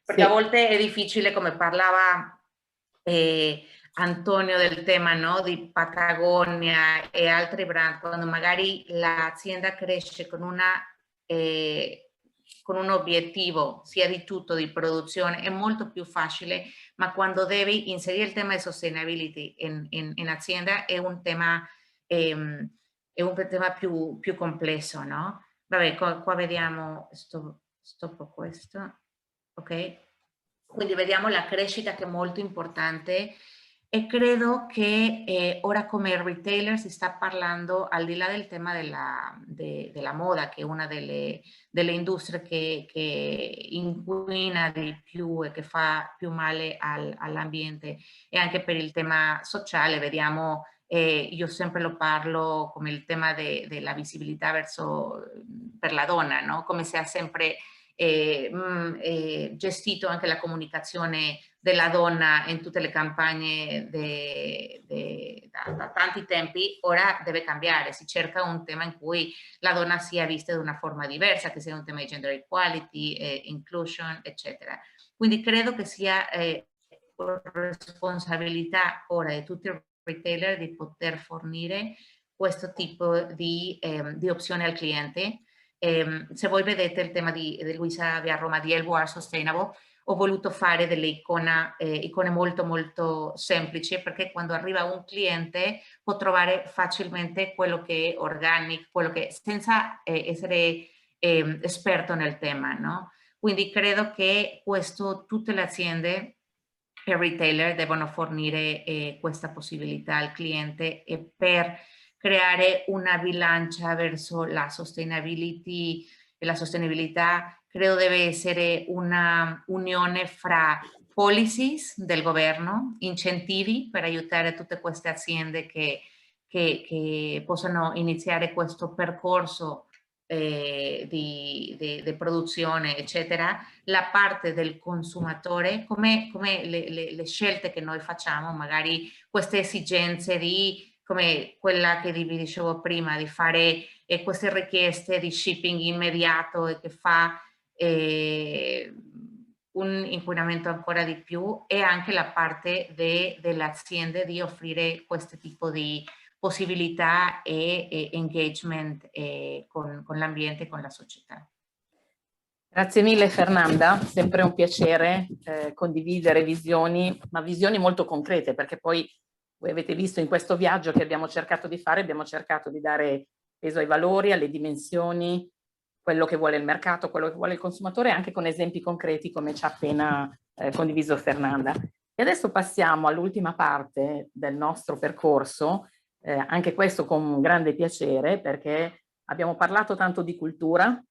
perché sì, a volte è difficile, come parlava Antonio del tema, no, di Patagonia e altri brand, quando magari l'azienda cresce con un obiettivo sia di tutto di produzione è molto più facile, ma quando devi inserire il tema di sustainability in azienda è un tema più complesso, no? Vabbè, qua vediamo, stoppo questo, ok? Quindi vediamo la crescita che è molto importante E credo che ora come retailer si sta parlando, al di là del tema della moda, che è una delle industrie che inquina di più e che fa più male all'ambiente, e anche per il tema sociale, vediamo, io sempre lo parlo come il tema della visibilità per la donna, no? Come si ha sempre gestito anche la comunicazione della donna in tutte le campagne da tanti tempi. Ora deve cambiare, si cerca un tema in cui la donna sia vista di una forma diversa, che sia un tema di gender equality, inclusion, eccetera. Quindi credo che sia responsabilità ora di tutti i retailer di poter fornire questo tipo di opzione al cliente. Se voi vedete il tema di Luisa via Roma di Elbow Are Sustainable, ho voluto fare delle icone molto molto semplici, perché quando arriva un cliente può trovare facilmente quello che è organic, quello che senza essere esperto nel tema, no? Quindi credo che questo tutte le aziende e retailer devono fornire questa possibilità al cliente, e per creare una bilancia verso la sustainability e la sostenibilità credo deve essere una unione fra policies del governo, incentivi per aiutare tutte queste aziende che possano iniziare questo percorso di produzione, eccetera, la parte del consumatore, come le scelte che noi facciamo, magari queste esigenze come quella che vi dicevo prima, di fare queste richieste di shipping immediato e che fa un inquinamento ancora di più, e anche la parte delle aziende di offrire questo tipo di possibilità e engagement con l'ambiente e con la società. Grazie mille Fernanda, sempre un piacere condividere visioni, ma visioni molto concrete, perché poi voi avete visto in questo viaggio che abbiamo cercato di fare, abbiamo cercato di dare peso ai valori, alle dimensioni, quello che vuole il mercato, quello che vuole il consumatore, anche con esempi concreti come ci ha appena condiviso Fernanda. E adesso passiamo all'ultima parte del nostro percorso, anche questo con grande piacere, perché abbiamo parlato tanto di cultura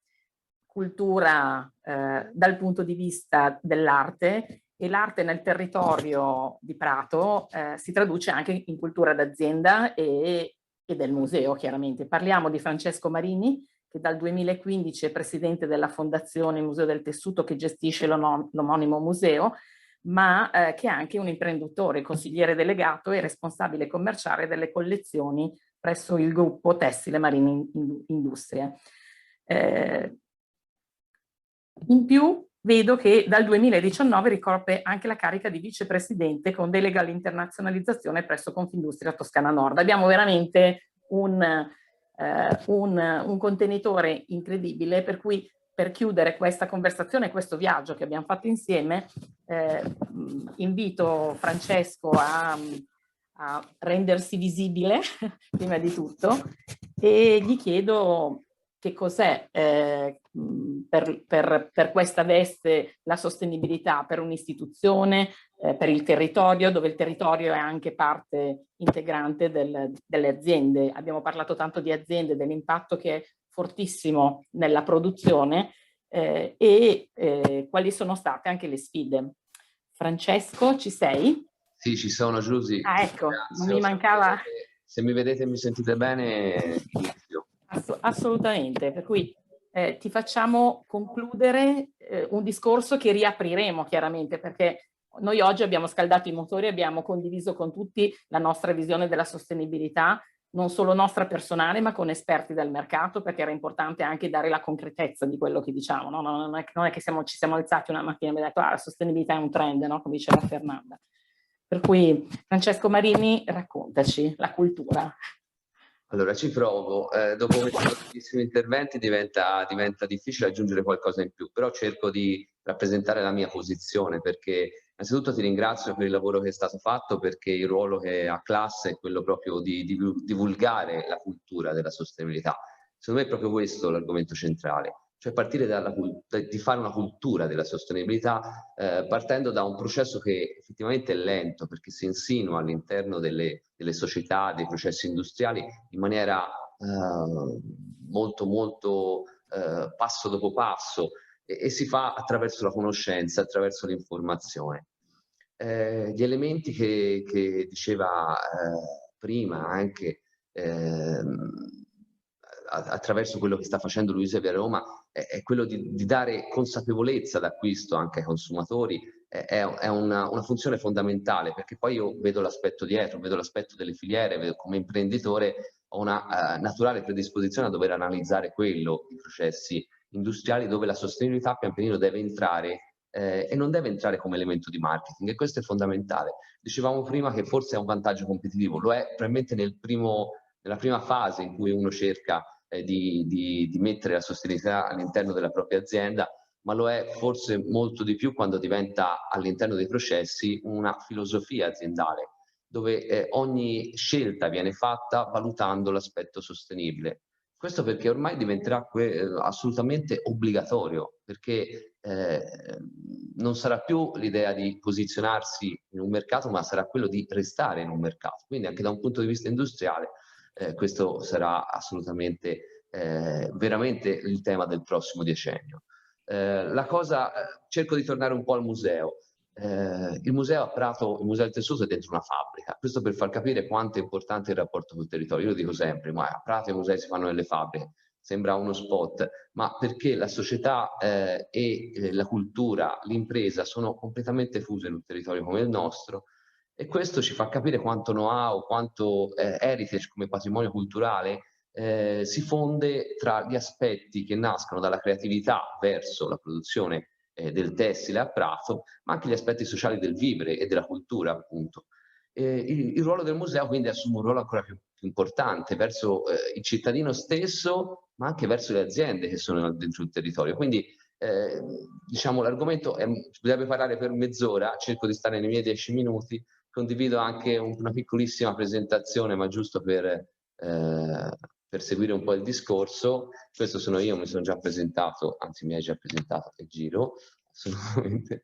dal punto di vista dell'arte, e l'arte nel territorio di Prato si traduce anche in cultura d'azienda e del museo, chiaramente. Parliamo di Francesco Marini, che dal 2015 è presidente della Fondazione Museo del Tessuto, che gestisce l'omonimo museo, ma che è anche un imprenditore, consigliere delegato e responsabile commerciale delle collezioni presso il gruppo Tessile Marini Industrie. In più vedo che dal 2019 ricopre anche la carica di vicepresidente con delega all'internazionalizzazione presso Confindustria Toscana Nord. Abbiamo veramente un contenitore incredibile, per cui per chiudere questa conversazione, questo viaggio che abbiamo fatto insieme, invito Francesco a rendersi visibile prima di tutto, e gli chiedo che cos'è per questa veste la sostenibilità per un'istituzione, per il territorio, dove il territorio è anche parte integrante delle aziende. Abbiamo parlato tanto di aziende, dell'impatto che è fortissimo nella produzione, e quali sono state anche le sfide. Francesco, ci sei? Sì, ci sono, Giusy. Ah, ecco, non mi mancava. Se mi vedete e mi sentite bene, inizio. Assolutamente, per cui ti facciamo concludere un discorso che riapriremo chiaramente, perché noi oggi abbiamo scaldato i motori, abbiamo condiviso con tutti la nostra visione della sostenibilità, non solo nostra personale, ma con esperti del mercato, perché era importante anche dare la concretezza di quello che diciamo, no? Non è che ci siamo alzati una mattina e abbiamo detto la sostenibilità è un trend, no? Come diceva Fernanda. Per cui Francesco Marini, raccontaci la cultura. Allora, ci provo. Dopo questi tantissimi interventi diventa difficile aggiungere qualcosa in più, però cerco di rappresentare la mia posizione, perché innanzitutto ti ringrazio per il lavoro che è stato fatto, perché il ruolo che ha Class è quello proprio di divulgare la cultura della sostenibilità. Secondo me è proprio questo l'argomento centrale, cioè partire di fare una cultura della sostenibilità, partendo da un processo che effettivamente è lento, perché si insinua all'interno delle società, dei processi industriali in maniera molto passo dopo passo, e si fa attraverso la conoscenza, attraverso l'informazione. Gli elementi che diceva prima anche attraverso quello che sta facendo Luisa Via Roma è quello di dare consapevolezza d'acquisto anche ai consumatori. È una funzione fondamentale, perché poi io vedo l'aspetto dietro, vedo l'aspetto delle filiere, vedo come imprenditore ho una naturale predisposizione a dover analizzare quello, i processi industriali, dove la sostenibilità pian pianino deve entrare e non deve entrare come elemento di marketing, e questo è fondamentale. Dicevamo prima che forse è un vantaggio competitivo, lo è probabilmente nella prima fase in cui uno cerca di mettere la sostenibilità all'interno della propria azienda, ma lo è forse molto di più quando diventa all'interno dei processi una filosofia aziendale, dove ogni scelta viene fatta valutando l'aspetto sostenibile. Questo perché ormai diventerà assolutamente obbligatorio, perché non sarà più l'idea di posizionarsi in un mercato, ma sarà quello di restare in un mercato. Quindi anche da un punto di vista industriale questo sarà assolutamente veramente il tema del prossimo decennio. Cerco di tornare un po' al museo. Il museo a Prato, il Museo del Tessuto è dentro una fabbrica, questo per far capire quanto è importante il rapporto col territorio. Io lo dico sempre, ma a Prato i musei si fanno nelle fabbriche, sembra uno spot, ma perché la società e la cultura, l'impresa sono completamente fuse in un territorio come il nostro, e questo ci fa capire quanto know-how, quanto heritage come patrimonio culturale si fonde tra gli aspetti che nascono dalla creatività verso la produzione del tessile a Prato, ma anche gli aspetti sociali del vivere e della cultura, appunto. Il ruolo del museo quindi assume un ruolo ancora più importante verso il cittadino stesso, ma anche verso le aziende che sono dentro il territorio. Quindi diciamo l'argomento deve parlare per mezz'ora, cerco di stare nei miei 10 minuti, condivido anche una piccolissima presentazione, ma giusto per seguire un po' il discorso. Questo sono io, mi sono già presentato, anzi mi hai già presentato e giro, assolutamente.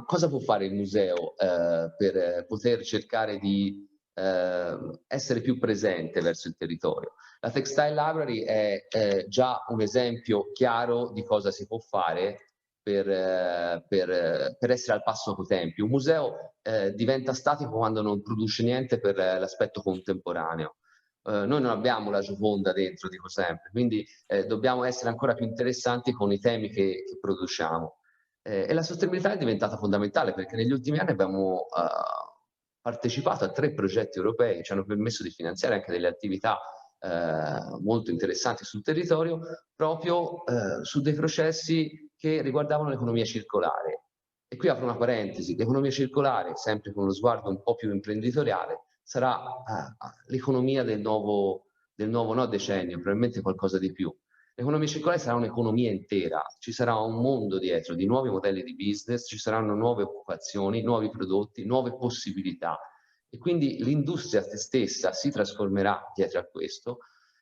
Cosa può fare il museo per poter cercare di essere più presente verso il territorio? La Textile Library è già un esempio chiaro di cosa si può fare per essere al passo coi tempi. Un museo diventa statico quando non produce niente per l'aspetto contemporaneo. Noi non abbiamo la Gioconda dentro, dico sempre, quindi dobbiamo essere ancora più interessanti con i temi che produciamo. E la sostenibilità è diventata fondamentale, perché negli ultimi anni abbiamo partecipato a 3 progetti europei che ci hanno permesso di finanziare anche delle attività molto interessanti sul territorio, proprio su dei processi che riguardavano l'economia circolare. E qui apro una parentesi: l'economia circolare, sempre con uno sguardo un po' più imprenditoriale, sarà l'economia del nuovo no decennio, probabilmente qualcosa di più. L'economia circolare sarà un'economia intera, ci sarà un mondo dietro di nuovi modelli di business, ci saranno nuove occupazioni, nuovi prodotti, nuove possibilità, e quindi l'industria stessa si trasformerà dietro a questo,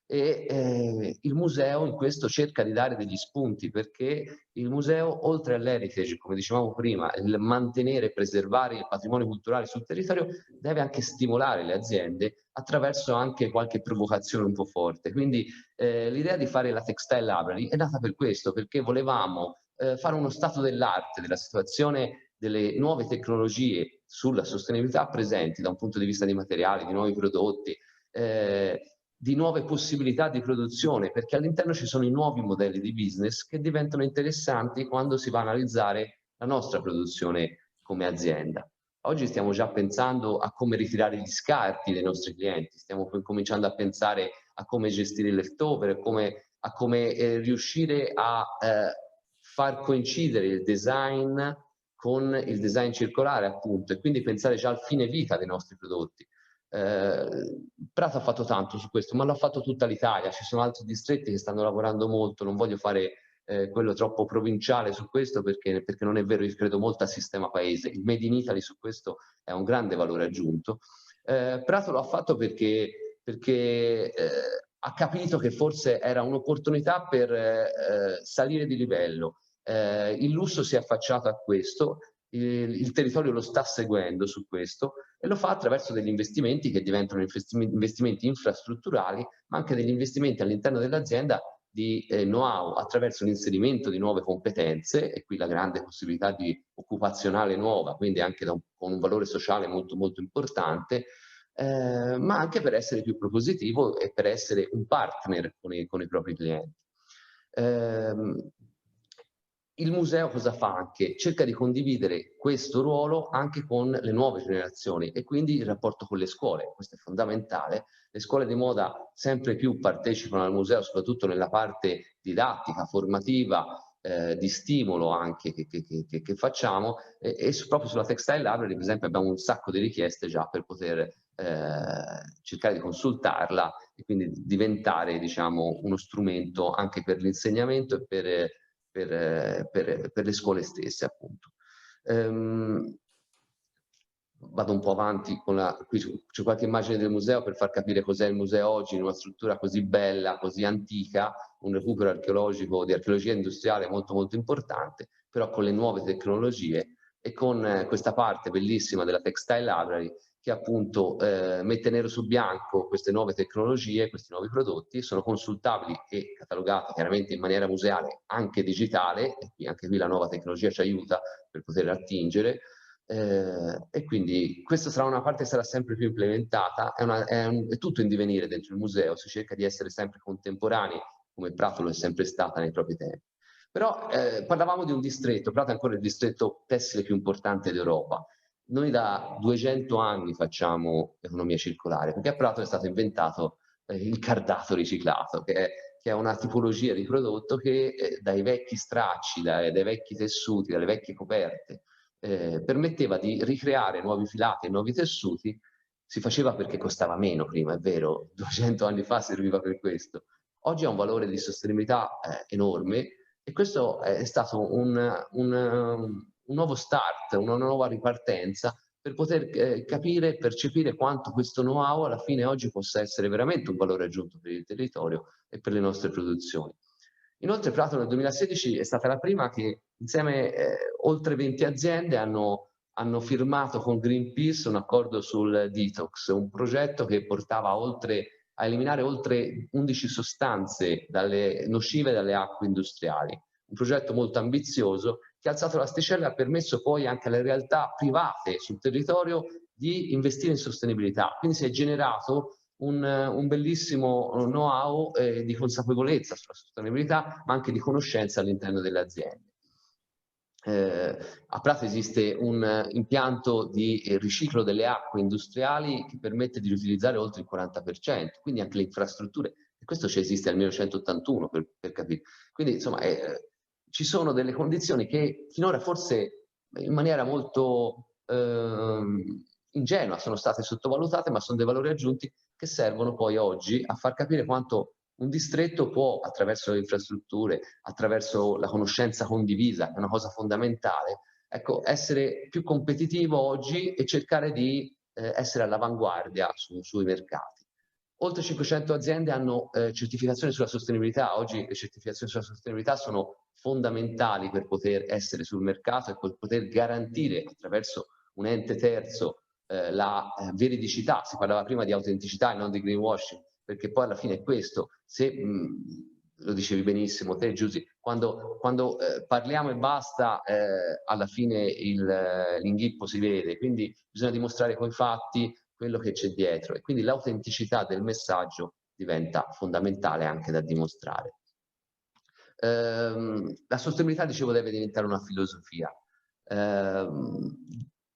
e il museo in questo cerca di dare degli spunti, perché il museo, oltre all'heritage, come dicevamo prima, il mantenere e preservare il patrimonio culturale sul territorio, deve anche stimolare le aziende attraverso anche qualche provocazione un po' forte. Quindi l'idea di fare la Textile Library è nata per questo, perché volevamo fare uno stato dell'arte della situazione delle nuove tecnologie sulla sostenibilità presenti da un punto di vista di materiali, di nuovi prodotti, di nuove possibilità di produzione, perché all'interno ci sono i nuovi modelli di business che diventano interessanti quando si va a analizzare la nostra produzione come azienda. Oggi stiamo già pensando a come ritirare gli scarti dei nostri clienti, stiamo cominciando a pensare a come gestire il leftover, a come riuscire a far coincidere il design con il design circolare, appunto, e quindi pensare già al fine vita dei nostri prodotti. Prato ha fatto tanto su questo, ma l'ha fatto tutta l'Italia, ci sono altri distretti che stanno lavorando molto, non voglio fare quello troppo provinciale su questo, perché non è vero, io credo molto al sistema paese. Il Made in Italy su questo è un grande valore aggiunto. Prato lo ha fatto perché ha capito che forse era un'opportunità per salire di livello. Il lusso si è affacciato a questo, il territorio lo sta seguendo su questo e lo fa attraverso degli investimenti che diventano investimenti infrastrutturali, ma anche degli investimenti all'interno dell'azienda di know-how attraverso l'inserimento di nuove competenze, e qui la grande possibilità di occupazionale nuova, quindi anche con un valore sociale molto molto importante, ma anche per essere più propositivo e per essere un partner con i propri clienti. Il museo cosa fa anche? Cerca di condividere questo ruolo anche con le nuove generazioni e quindi il rapporto con le scuole, questo è fondamentale. Le scuole di moda sempre più partecipano al museo, soprattutto nella parte didattica, formativa, di stimolo anche che facciamo, e proprio sulla Textile Library, per esempio, abbiamo un sacco di richieste già per poter cercare di consultarla e quindi diventare, diciamo, uno strumento anche per l'insegnamento e per le scuole stesse, appunto. Vado un po' avanti qui c'è qualche immagine del museo per far capire cos'è il museo oggi in una struttura così bella, così antica, un recupero archeologico di archeologia industriale molto molto importante, però con le nuove tecnologie e con questa parte bellissima della Textile Library che appunto mette nero su bianco queste nuove tecnologie, questi nuovi prodotti, sono consultabili e catalogati chiaramente in maniera museale, anche digitale, e anche qui la nuova tecnologia ci aiuta per poter attingere, e quindi questa sarà una parte che sarà sempre più implementata, è tutto in divenire dentro il museo, si cerca di essere sempre contemporanei, come Prato lo è sempre stata nei propri tempi. Però parlavamo di un distretto, Prato è ancora il distretto tessile più importante d'Europa. Noi da 200 anni facciamo economia circolare, perché a Prato è stato inventato il cardato riciclato, che è una tipologia di prodotto che dai vecchi stracci, dai vecchi tessuti, dalle vecchie coperte, permetteva di ricreare nuovi filati e nuovi tessuti. Si faceva perché costava meno prima, è vero, 200 anni fa serviva per questo. Oggi ha un valore di sostenibilità enorme e questo è stato un nuovo start, una nuova ripartenza per poter capire e percepire quanto questo know-how alla fine oggi possa essere veramente un valore aggiunto per il territorio e per le nostre produzioni. Inoltre Prato nel 2016 è stata la prima che insieme oltre 20 aziende hanno firmato con Greenpeace un accordo sul detox, un progetto che portava a eliminare oltre 11 sostanze nocive dalle acque industriali. Un progetto molto ambizioso che ha alzato l'asticella e ha permesso poi anche alle realtà private sul territorio di investire in sostenibilità. Quindi si è generato un bellissimo know-how di consapevolezza sulla sostenibilità, ma anche di conoscenza all'interno delle aziende. A Prato esiste un impianto di riciclo delle acque industriali che permette di riutilizzare oltre il 40%, quindi anche le infrastrutture, e questo ci esiste dal 1981 per capire. Quindi insomma ci sono delle condizioni che finora forse in maniera molto ingenua sono state sottovalutate, ma sono dei valori aggiunti che servono poi oggi a far capire quanto un distretto può, attraverso le infrastrutture, attraverso la conoscenza condivisa, che è una cosa fondamentale, ecco, essere più competitivo oggi e cercare di essere all'avanguardia sui mercati. Oltre 500 aziende hanno certificazioni sulla sostenibilità. Oggi le certificazioni sulla sostenibilità sono fondamentali per poter essere sul mercato e per poter garantire attraverso un ente terzo la veridicità. Si parlava prima di autenticità e non di greenwashing, perché poi alla fine è questo. Se lo dicevi benissimo te, Giusy, quando parliamo e basta, alla fine l'inghippo si vede, quindi bisogna dimostrare coi fatti quello che c'è dietro e quindi l'autenticità del messaggio diventa fondamentale anche da dimostrare. La sostenibilità, dicevo, deve diventare una filosofia.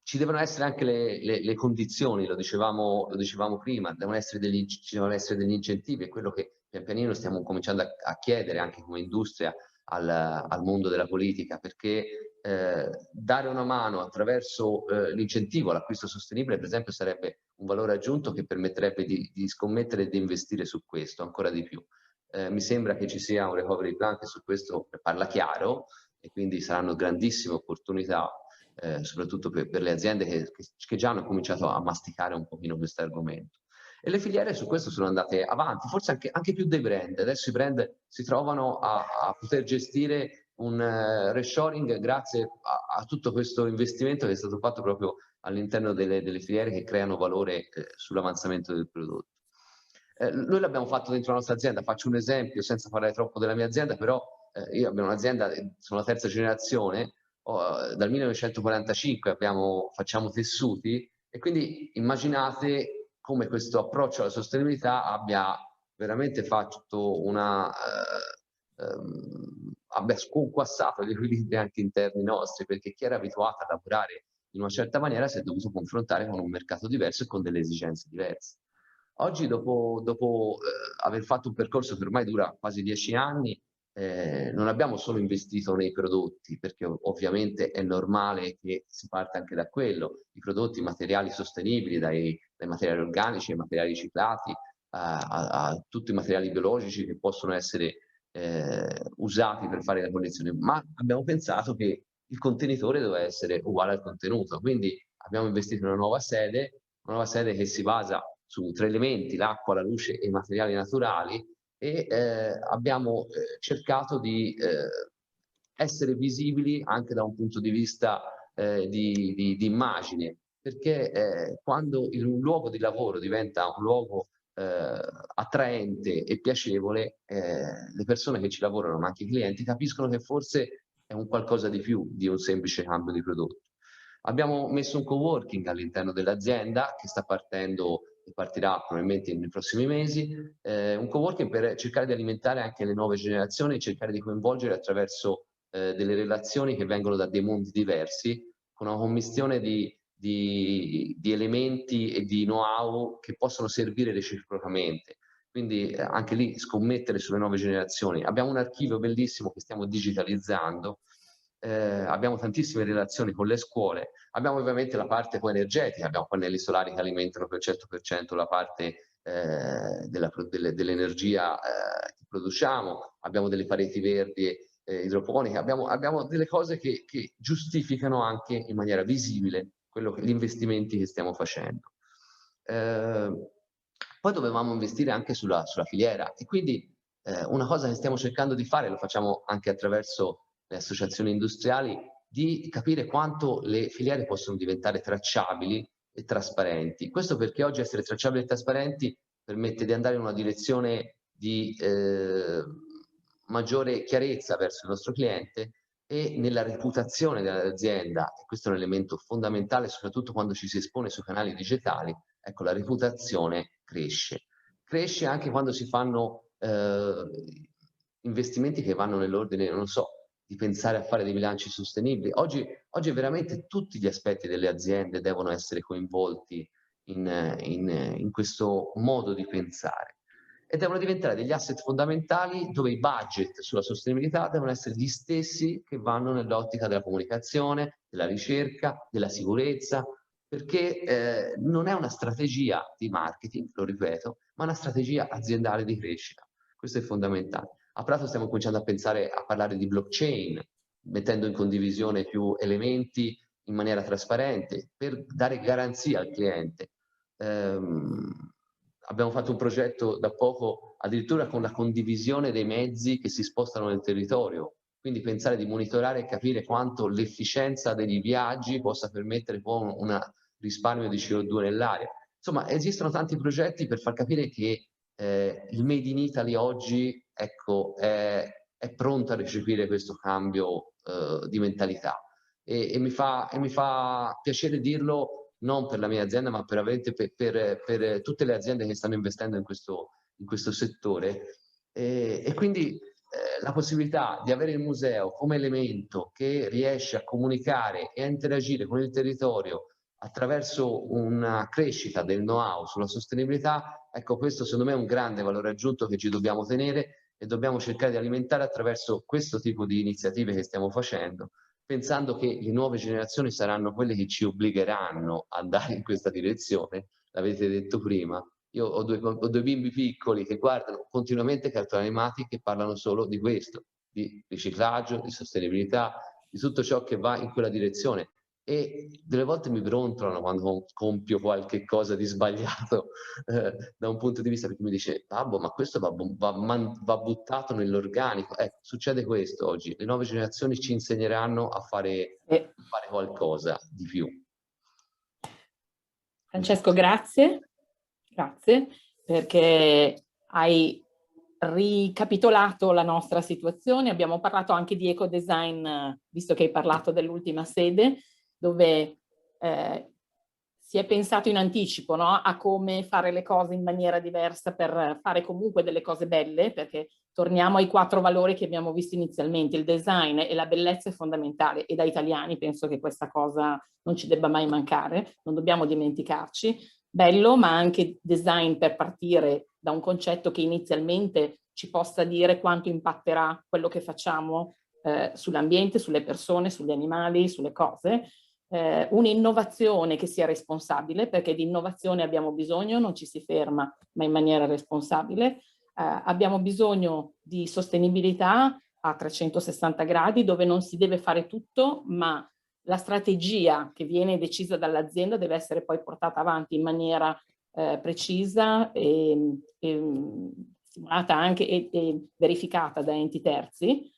Ci devono essere anche le condizioni, lo dicevamo prima, ci devono essere degli incentivi, è quello che pian pianino stiamo cominciando a chiedere anche come industria al mondo della politica, perché dare una mano attraverso l'incentivo all'acquisto sostenibile, per esempio, sarebbe un valore aggiunto che permetterebbe di scommettere e di investire su questo ancora di più. Mi sembra che ci sia un recovery plan che su questo parla chiaro e quindi saranno grandissime opportunità, soprattutto per le aziende che già hanno cominciato a masticare un pochino questo argomento. E le filiere su questo sono andate avanti, forse anche più dei brand. Adesso i brand si trovano a poter gestire un reshoring grazie a tutto questo investimento che è stato fatto proprio all'interno delle filiere che creano valore sull'avanzamento del prodotto. Noi l'abbiamo fatto dentro la nostra azienda, faccio un esempio senza parlare troppo della mia azienda, però io abbiamo un'azienda, sono la terza generazione, dal 1945 facciamo tessuti, e quindi immaginate come questo approccio alla sostenibilità abbia veramente fatto abbia sconquassato gli equilibri anche interni nostri, perché chi era abituato a lavorare in una certa maniera si è dovuto confrontare con un mercato diverso e con delle esigenze diverse. Oggi, dopo aver fatto un percorso che ormai dura quasi 10 anni, non abbiamo solo investito nei prodotti, perché ovviamente è normale che si parta anche da quello, i prodotti, i materiali sostenibili, dai materiali organici ai materiali riciclati, a tutti i materiali biologici che possono essere usati per fare la collezione, ma abbiamo pensato che il contenitore doveva essere uguale al contenuto, quindi abbiamo investito in una nuova sede che si basa su 3 elementi: l'acqua, la luce e i materiali naturali, e abbiamo cercato di essere visibili anche da un punto di vista di immagine, perché quando un luogo di lavoro diventa un luogo attraente e piacevole, le persone che ci lavorano, ma anche i clienti, capiscono che forse è un qualcosa di più di un semplice cambio di prodotto. Abbiamo messo un coworking all'interno dell'azienda che sta partendo e partirà probabilmente nei prossimi mesi, un coworking per cercare di alimentare anche le nuove generazioni e cercare di coinvolgere attraverso delle relazioni che vengono da dei mondi diversi, con una commistione di elementi e di know-how che possono servire reciprocamente. Quindi anche lì scommettere sulle nuove generazioni. Abbiamo un archivio bellissimo che stiamo digitalizzando, abbiamo tantissime relazioni con le scuole, abbiamo ovviamente la parte poi energetica, abbiamo pannelli solari che alimentano per 100% la parte dell'energia che produciamo, abbiamo delle pareti verdi idroponiche, abbiamo delle cose che giustificano anche in maniera visibile gli investimenti che stiamo facendo. Poi dovevamo investire anche sulla filiera, e quindi una cosa che stiamo cercando di fare, lo facciamo anche attraverso le associazioni industriali, di capire quanto le filiere possono diventare tracciabili e trasparenti. Questo perché oggi essere tracciabili e trasparenti permette di andare in una direzione di maggiore chiarezza verso il nostro cliente e nella reputazione dell'azienda, e questo è un elemento fondamentale soprattutto quando ci si espone sui canali digitali. Ecco, la reputazione cresce. Cresce anche quando si fanno investimenti che vanno nell'ordine, non so, di pensare a fare dei bilanci sostenibili. Oggi veramente tutti gli aspetti delle aziende devono essere coinvolti in questo modo di pensare, e devono diventare degli asset fondamentali dove i budget sulla sostenibilità devono essere gli stessi che vanno nell'ottica della comunicazione, della ricerca, della sicurezza, perché non è una strategia di marketing, lo ripeto, ma una strategia aziendale di crescita. Questo è fondamentale. A Prato stiamo cominciando a parlare di blockchain, mettendo in condivisione più elementi in maniera trasparente per dare garanzia al cliente. Abbiamo fatto un progetto da poco addirittura con la condivisione dei mezzi che si spostano nel territorio, quindi pensare di monitorare e capire quanto l'efficienza degli viaggi possa permettere poi un risparmio di CO2 nell'aria. Insomma, esistono tanti progetti per far capire che il Made in Italy oggi, ecco, è pronto a recepire questo cambio di mentalità, e mi fa piacere dirlo non per la mia azienda, ma per tutte le aziende che stanno investendo in questo settore, e quindi la possibilità di avere il museo come elemento che riesce a comunicare e a interagire con il territorio attraverso una crescita del know-how sulla sostenibilità, ecco, questo secondo me è un grande valore aggiunto che ci dobbiamo tenere e dobbiamo cercare di alimentare attraverso questo tipo di iniziative che stiamo facendo, pensando che le nuove generazioni saranno quelle che ci obbligheranno ad andare in questa direzione. L'avete detto prima, io ho due bimbi piccoli che guardano continuamente cartoni animati che parlano solo di questo, di riciclaggio, di sostenibilità, di tutto ciò che va in quella direzione. e delle volte mi brontolano quando compio qualche cosa di sbagliato da un punto di vista, perché mi dice babbo, ma questo va buttato nell'organico. Succede questo oggi, le nuove generazioni ci insegneranno a fare qualcosa di più. Francesco, grazie perché hai ricapitolato la nostra situazione. Abbiamo parlato anche di ecodesign, visto che hai parlato dell'ultima sede, dove si è pensato in anticipo, no? A come fare le cose in maniera diversa per fare comunque delle cose belle, perché torniamo ai 4 valori che abbiamo visto inizialmente. Il design e la bellezza è fondamentale, e da italiani penso che questa cosa non ci debba mai mancare, non dobbiamo dimenticarci. Bello, ma anche design per partire da un concetto che inizialmente ci possa dire quanto impatterà quello che facciamo sull'ambiente, sulle persone, sugli animali, sulle cose. Un'innovazione che sia responsabile, perché di innovazione abbiamo bisogno, non ci si ferma, ma in maniera responsabile. Abbiamo bisogno di sostenibilità a 360 gradi, dove non si deve fare tutto, ma la strategia che viene decisa dall'azienda deve essere poi portata avanti in maniera precisa e stimolata anche e verificata da enti terzi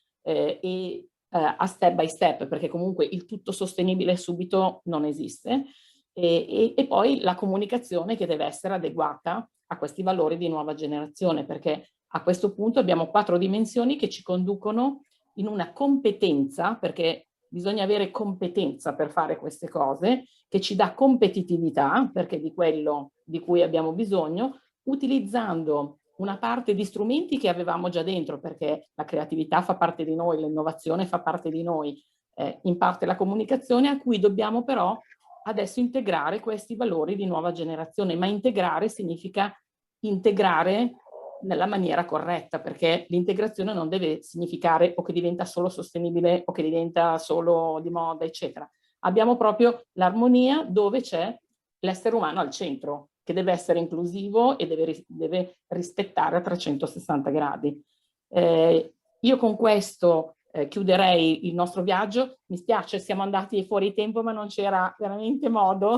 a step by step, perché comunque il tutto sostenibile subito non esiste, e poi la comunicazione che deve essere adeguata a questi valori di nuova generazione, perché a questo punto abbiamo 4 dimensioni che ci conducono in una competenza, perché bisogna avere competenza per fare queste cose, che ci dà competitività, perché di quello di cui abbiamo bisogno, utilizzando una parte di strumenti che avevamo già dentro, perché la creatività fa parte di noi, l'innovazione fa parte di noi, in parte la comunicazione, a cui dobbiamo però adesso integrare questi valori di nuova generazione, ma integrare significa integrare nella maniera corretta, perché l'integrazione non deve significare o che diventa solo sostenibile o che diventa solo di moda, eccetera. Abbiamo proprio l'armonia dove c'è l'essere umano al centro, che deve essere inclusivo e deve rispettare a 360 gradi. Io con questo chiuderei il nostro viaggio. Mi spiace, siamo andati fuori tempo, ma non c'era veramente modo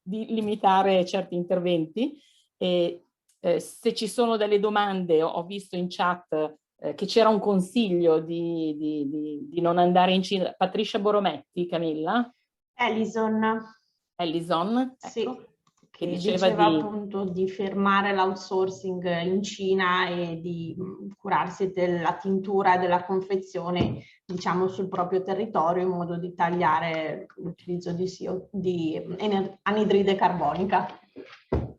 di limitare certi interventi. Se ci sono delle domande, ho visto in chat che c'era un consiglio di non andare in Cina. Patricia Borometti, Camilla? Ellison, ecco, sì, che diceva appunto di fermare l'outsourcing in Cina e di curarsi della tintura e della confezione, diciamo, sul proprio territorio, in modo di tagliare l'utilizzo di anidride carbonica.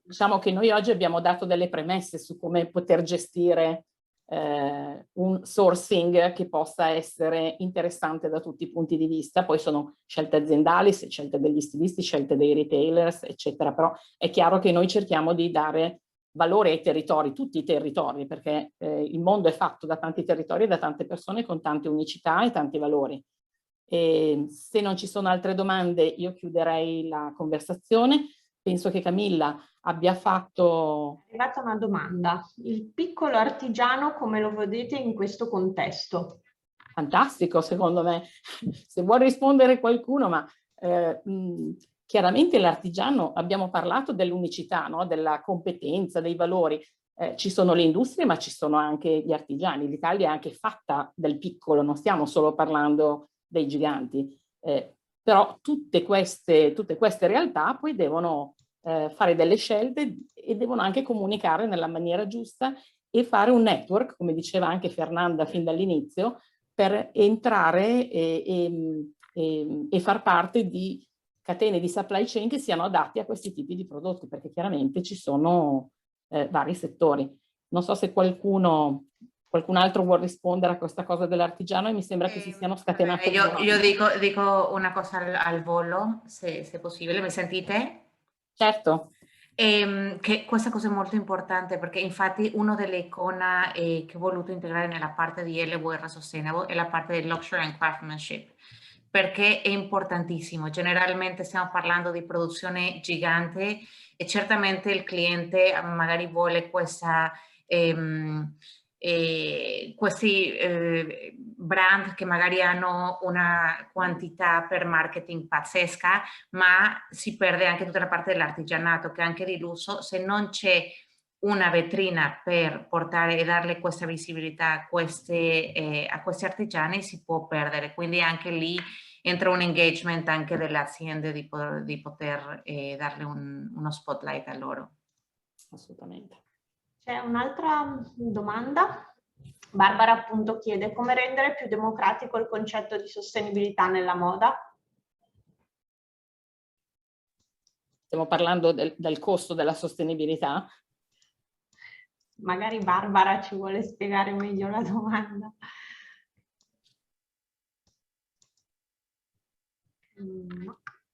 Diciamo che noi oggi abbiamo dato delle premesse su come poter gestire un sourcing che possa essere interessante da tutti i punti di vista. Poi sono scelte aziendali, scelte degli stilisti, scelte dei retailers, eccetera, però è chiaro che noi cerchiamo di dare valore ai territori, tutti i territori, perché il mondo è fatto da tanti territori e da tante persone con tante unicità e tanti valori. E se non ci sono altre domande, io chiuderei la conversazione. Penso che Camilla abbia fatto... È arrivata una domanda. Il piccolo artigiano come lo vedete in questo contesto? Fantastico, secondo me. Se vuole rispondere qualcuno, ma chiaramente l'artigiano, abbiamo parlato dell'unicità, no? Della competenza, dei valori. Ci sono le industrie, ma ci sono anche gli artigiani. L'Italia è anche fatta del piccolo, non stiamo solo parlando dei giganti. Però tutte queste realtà poi devono fare delle scelte e devono anche comunicare nella maniera giusta e fare un network, come diceva anche Fernanda fin dall'inizio, per entrare e far parte di catene di supply chain che siano adatti a questi tipi di prodotti, perché chiaramente ci sono vari settori. Non so se qualcun altro vuole rispondere a questa cosa dell'artigiano, e mi sembra che si siano scatenate. Io dico una cosa al volo, se è possibile. Mi sentite? Certo. Che questa cosa è molto importante, perché infatti una delle icone che ho voluto integrare nella parte di LWR Sustainable è la parte di Luxury and Craftsmanship, perché è importantissimo. Generalmente stiamo parlando di produzione gigante e certamente il cliente magari vuole questa questi brand che magari hanno una quantità per marketing pazzesca, ma si perde anche tutta la parte dell'artigianato, che anche di lusso, se non c'è una vetrina per portare e darle questa visibilità a questi artigiani, si può perdere. Quindi anche lì entra un engagement anche delle aziende di poter darle uno spotlight a loro. Assolutamente. C'è un'altra domanda. Barbara appunto chiede come rendere più democratico il concetto di sostenibilità nella moda. Stiamo parlando del costo della sostenibilità. Magari Barbara ci vuole spiegare meglio la domanda.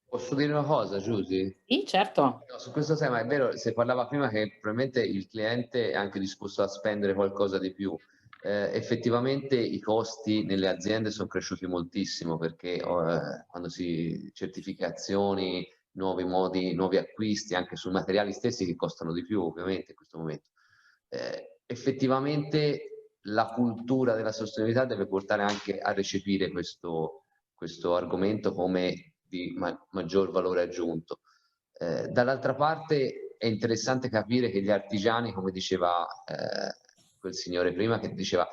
Posso dire una cosa, Giusy? Sì, certo. No, su questo tema è vero, si parlava prima che probabilmente il cliente è anche disposto a spendere qualcosa di più. Effettivamente i costi nelle aziende sono cresciuti moltissimo perché quando si certificazioni, nuovi modi, nuovi acquisti anche sui materiali stessi che costano di più ovviamente in questo momento. Effettivamente la cultura della sostenibilità deve portare anche a recepire questo argomento come di maggior valore aggiunto. Dall'altra parte è interessante capire che gli artigiani, come diceva quel signore prima, che diceva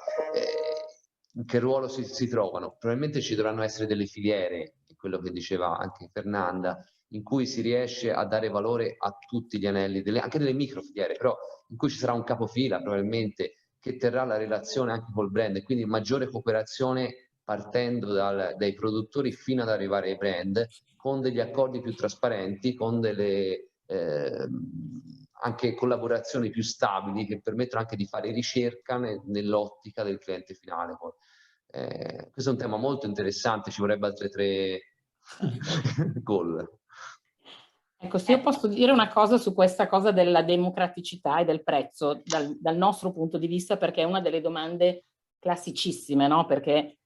in che ruolo si trovano. Probabilmente ci dovranno essere delle filiere, quello che diceva anche Fernanda, in cui si riesce a dare valore a tutti gli anelli, anche delle microfiliere, però in cui ci sarà un capofila probabilmente che terrà la relazione anche col brand e quindi maggiore cooperazione partendo dai produttori fino ad arrivare ai brand, con degli accordi più trasparenti, con delle anche collaborazioni più stabili che permettono anche di fare ricerca nell'ottica del cliente finale. Questo è un tema molto interessante, ci vorrebbe altre 3 call. Ecco, se io posso dire una cosa su questa cosa della democraticità e del prezzo dal nostro punto di vista, perché è una delle domande classicissime, no? Perché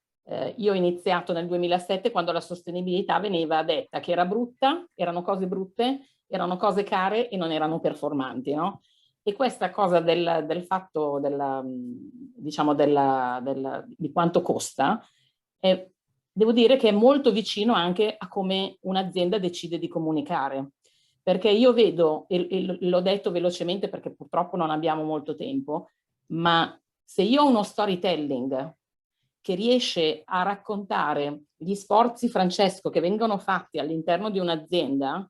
io ho iniziato nel 2007 quando la sostenibilità veniva detta che era brutta, erano cose brutte, erano cose care e non erano performanti, no? E questa cosa del fatto diciamo di quanto costa, devo dire che è molto vicino anche a come un'azienda decide di comunicare. Perché io vedo, e l'ho detto velocemente perché purtroppo non abbiamo molto tempo, ma se io ho uno storytelling che riesce a raccontare gli sforzi, Francesco, che vengono fatti all'interno di un'azienda,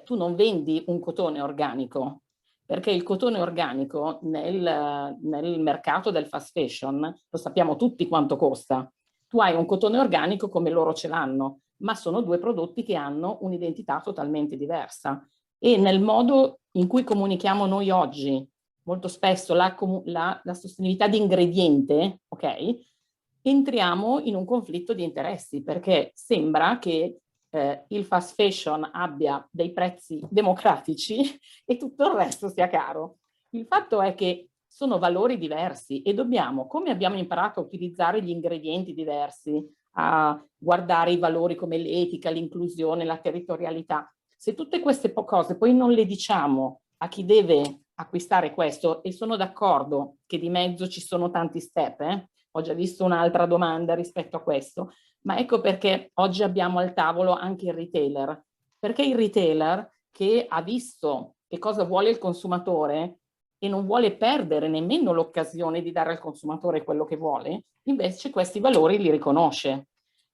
tu non vendi un cotone organico, perché il cotone organico nel mercato del fast fashion, lo sappiamo tutti quanto costa. Tu hai un cotone organico come loro ce l'hanno, ma sono 2 prodotti che hanno un'identità totalmente diversa. E nel modo in cui comunichiamo noi oggi, molto spesso la sostenibilità di ingrediente, ok? Entriamo in un conflitto di interessi, perché sembra che il fast fashion abbia dei prezzi democratici e tutto il resto sia caro. Il fatto è che sono valori diversi e dobbiamo, come abbiamo imparato a utilizzare gli ingredienti diversi, a guardare i valori come l'etica, l'inclusione, la territorialità, se tutte queste cose poi non le diciamo a chi deve acquistare questo, e sono d'accordo che di mezzo ci sono tanti step, ho già visto un'altra domanda rispetto a questo, ma ecco perché oggi abbiamo al tavolo anche il retailer, perché il retailer che ha visto che cosa vuole il consumatore e non vuole perdere nemmeno l'occasione di dare al consumatore quello che vuole, invece questi valori li riconosce.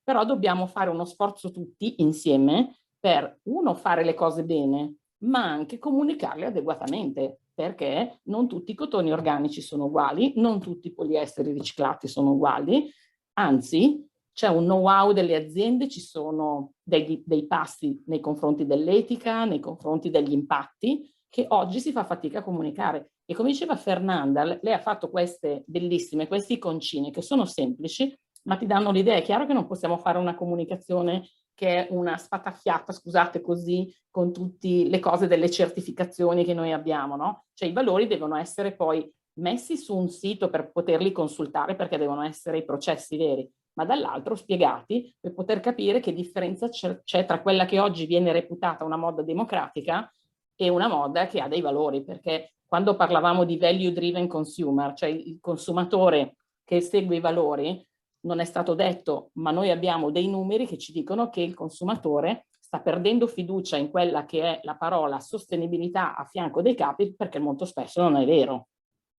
Però dobbiamo fare uno sforzo tutti insieme per, uno, fare le cose bene, ma anche comunicarle adeguatamente, perché non tutti i cotoni organici sono uguali, non tutti i poliesteri riciclati sono uguali, anzi c'è un know-how delle aziende, ci sono dei passi nei confronti dell'etica, nei confronti degli impatti, che oggi si fa fatica a comunicare. E come diceva Fernanda, lei ha fatto queste bellissime, queste iconcine che sono semplici, ma ti danno l'idea. È chiaro che non possiamo fare una comunicazione che è una spataffiata, scusate così, con tutte le cose delle certificazioni che noi abbiamo, no? Cioè i valori devono essere poi messi su un sito per poterli consultare, perché devono essere i processi veri, ma dall'altro spiegati per poter capire che differenza c'è tra quella che oggi viene reputata una moda democratica e una moda che ha dei valori, perché quando parlavamo di value driven consumer, cioè il consumatore che segue i valori, non è stato detto, ma noi abbiamo dei numeri che ci dicono che il consumatore sta perdendo fiducia in quella che è la parola sostenibilità a fianco dei capi, perché molto spesso non è vero,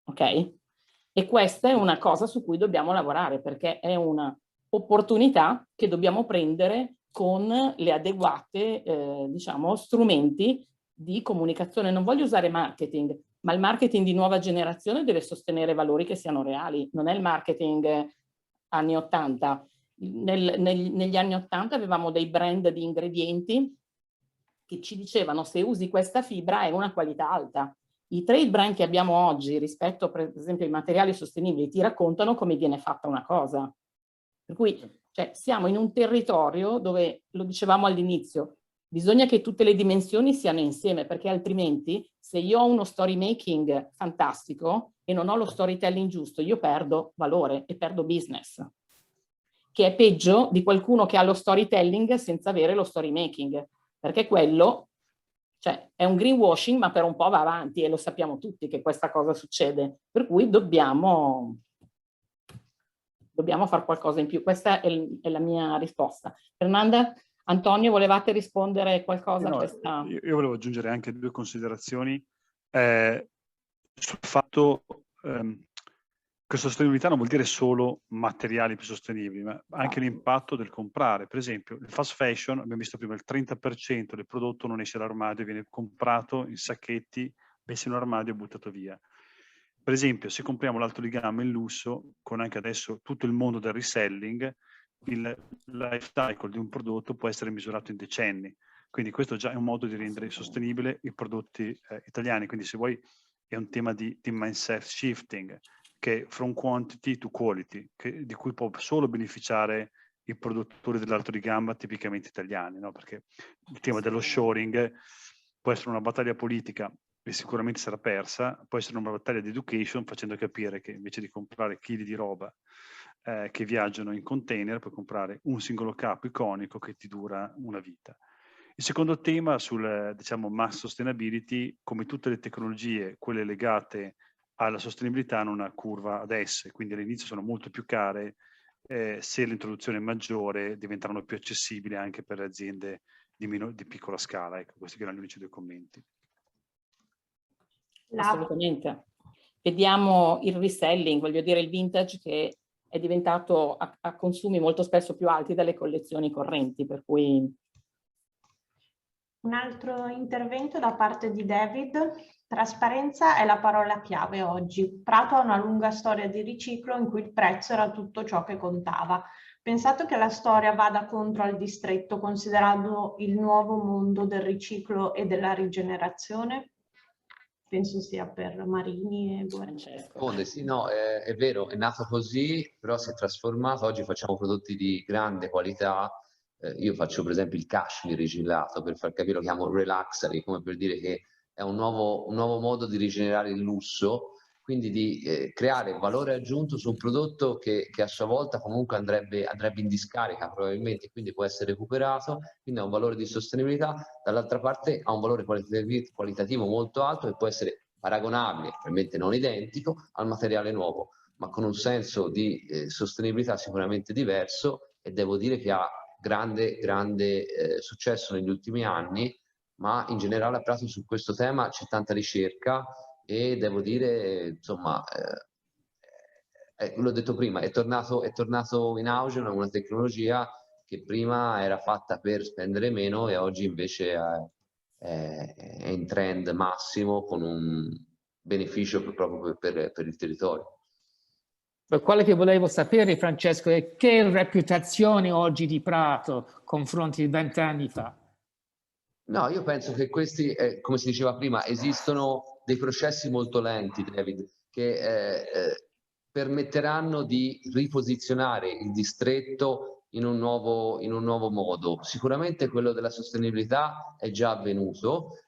ok? E questa è una cosa su cui dobbiamo lavorare, perché è una opportunità che dobbiamo prendere con le adeguate, diciamo, strumenti di comunicazione. Non voglio usare marketing, ma il marketing di nuova generazione deve sostenere valori che siano reali, non è il marketing anni 80. Negli anni 80 avevamo dei brand di ingredienti che ci dicevano se usi questa fibra è una qualità alta. I trade brand che abbiamo oggi rispetto per esempio ai materiali sostenibili ti raccontano come viene fatta una cosa. Per cui cioè, siamo in un territorio dove, lo dicevamo all'inizio, bisogna che tutte le dimensioni siano insieme, perché altrimenti se io ho uno story making fantastico e non ho lo storytelling giusto, io perdo valore e perdo business, che è peggio di qualcuno che ha lo storytelling senza avere lo story making, perché quello cioè, è un greenwashing, ma per un po' va avanti e lo sappiamo tutti che questa cosa succede, per cui dobbiamo fare qualcosa in più. Questa è la mia risposta. Fernanda, Antonio, volevate rispondere qualcosa a questa? Io volevo aggiungere anche due considerazioni sul fatto che sostenibilità non vuol dire solo materiali più sostenibili, ma anche l'impatto del comprare. Per esempio, il fast fashion, abbiamo visto prima, il 30% del prodotto non esce dall'armadio, viene comprato in sacchetti, messo in un armadio e buttato via. Per esempio, se compriamo l'alto di gamma in lusso, con anche adesso tutto il mondo del reselling, il life cycle di un prodotto può essere misurato in decenni. Quindi questo già è un modo di rendere sostenibile i prodotti italiani. Quindi se vuoi è un tema di mindset shifting, che from quantity to quality, di cui può solo beneficiare i produttori dell'alto di gamma tipicamente italiani, no? Perché il tema dello shoring può essere una battaglia politica e sicuramente sarà persa, può essere una battaglia di education facendo capire che invece di comprare chili di roba che viaggiano in container, puoi comprare un singolo capo iconico che ti dura una vita. Il secondo tema sul, diciamo, mass sustainability, come tutte le tecnologie, quelle legate alla sostenibilità hanno una curva ad S, quindi all'inizio sono molto più care, se l'introduzione è maggiore diventeranno più accessibili anche per le aziende di piccola scala. Ecco, questi erano gli unici due commenti. Assolutamente. Vediamo il reselling, voglio dire il vintage che è diventato a consumi molto spesso più alti dalle collezioni correnti, per cui... Un altro intervento da parte di David. Trasparenza è la parola chiave oggi. Prato ha una lunga storia di riciclo in cui il prezzo era tutto ciò che contava. Pensato che la storia vada contro al distretto, considerando il nuovo mondo del riciclo e della rigenerazione? Penso sia per Marini e Francesco. Sì, no, è vero, è nato così, però si è trasformato. Oggi facciamo prodotti di grande qualità. Io faccio per esempio il cashmere riciclato, per far capire, lo chiamo relaxary, come per dire che è un nuovo modo di rigenerare il lusso, quindi di creare valore aggiunto su un prodotto che a sua volta comunque andrebbe in discarica probabilmente, quindi può essere recuperato, quindi ha un valore di sostenibilità. Dall'altra parte ha un valore qualitativo molto alto che può essere paragonabile, probabilmente non identico, al materiale nuovo, ma con un senso di sostenibilità sicuramente diverso, e devo dire che ha grande successo negli ultimi anni, ma in generale a Prato su questo tema c'è tanta ricerca e devo dire, insomma, l'ho detto prima, è tornato in auge una tecnologia che prima era fatta per spendere meno e oggi invece è in trend massimo, con un beneficio proprio per il territorio. Quello che volevo sapere, Francesco, è che reputazione oggi di Prato confronti di 20 anni fa? No, io penso che questi, come si diceva prima, esistono dei processi molto lenti, David, che permetteranno di riposizionare il distretto in un nuovo modo. Sicuramente quello della sostenibilità è già avvenuto,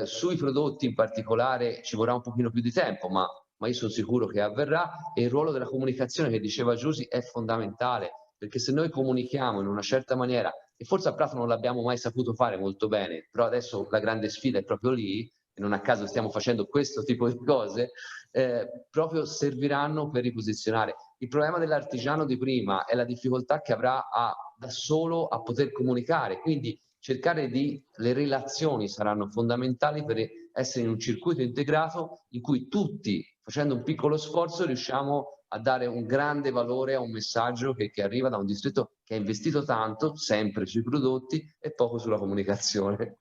sui prodotti in particolare ci vorrà un pochino più di tempo, ma io sono sicuro che avverrà, e il ruolo della comunicazione che diceva Giusy è fondamentale, perché se noi comunichiamo in una certa maniera, e forse a Prato non l'abbiamo mai saputo fare molto bene, però adesso la grande sfida è proprio lì, e non a caso stiamo facendo questo tipo di cose, proprio serviranno per riposizionare. Il problema dell'artigiano di prima è la difficoltà che avrà da solo a poter comunicare, quindi cercare le relazioni saranno fondamentali per essere in un circuito integrato in cui tutti, facendo un piccolo sforzo, riusciamo a dare un grande valore a un messaggio che arriva da un distretto che ha investito tanto, sempre sui prodotti e poco sulla comunicazione.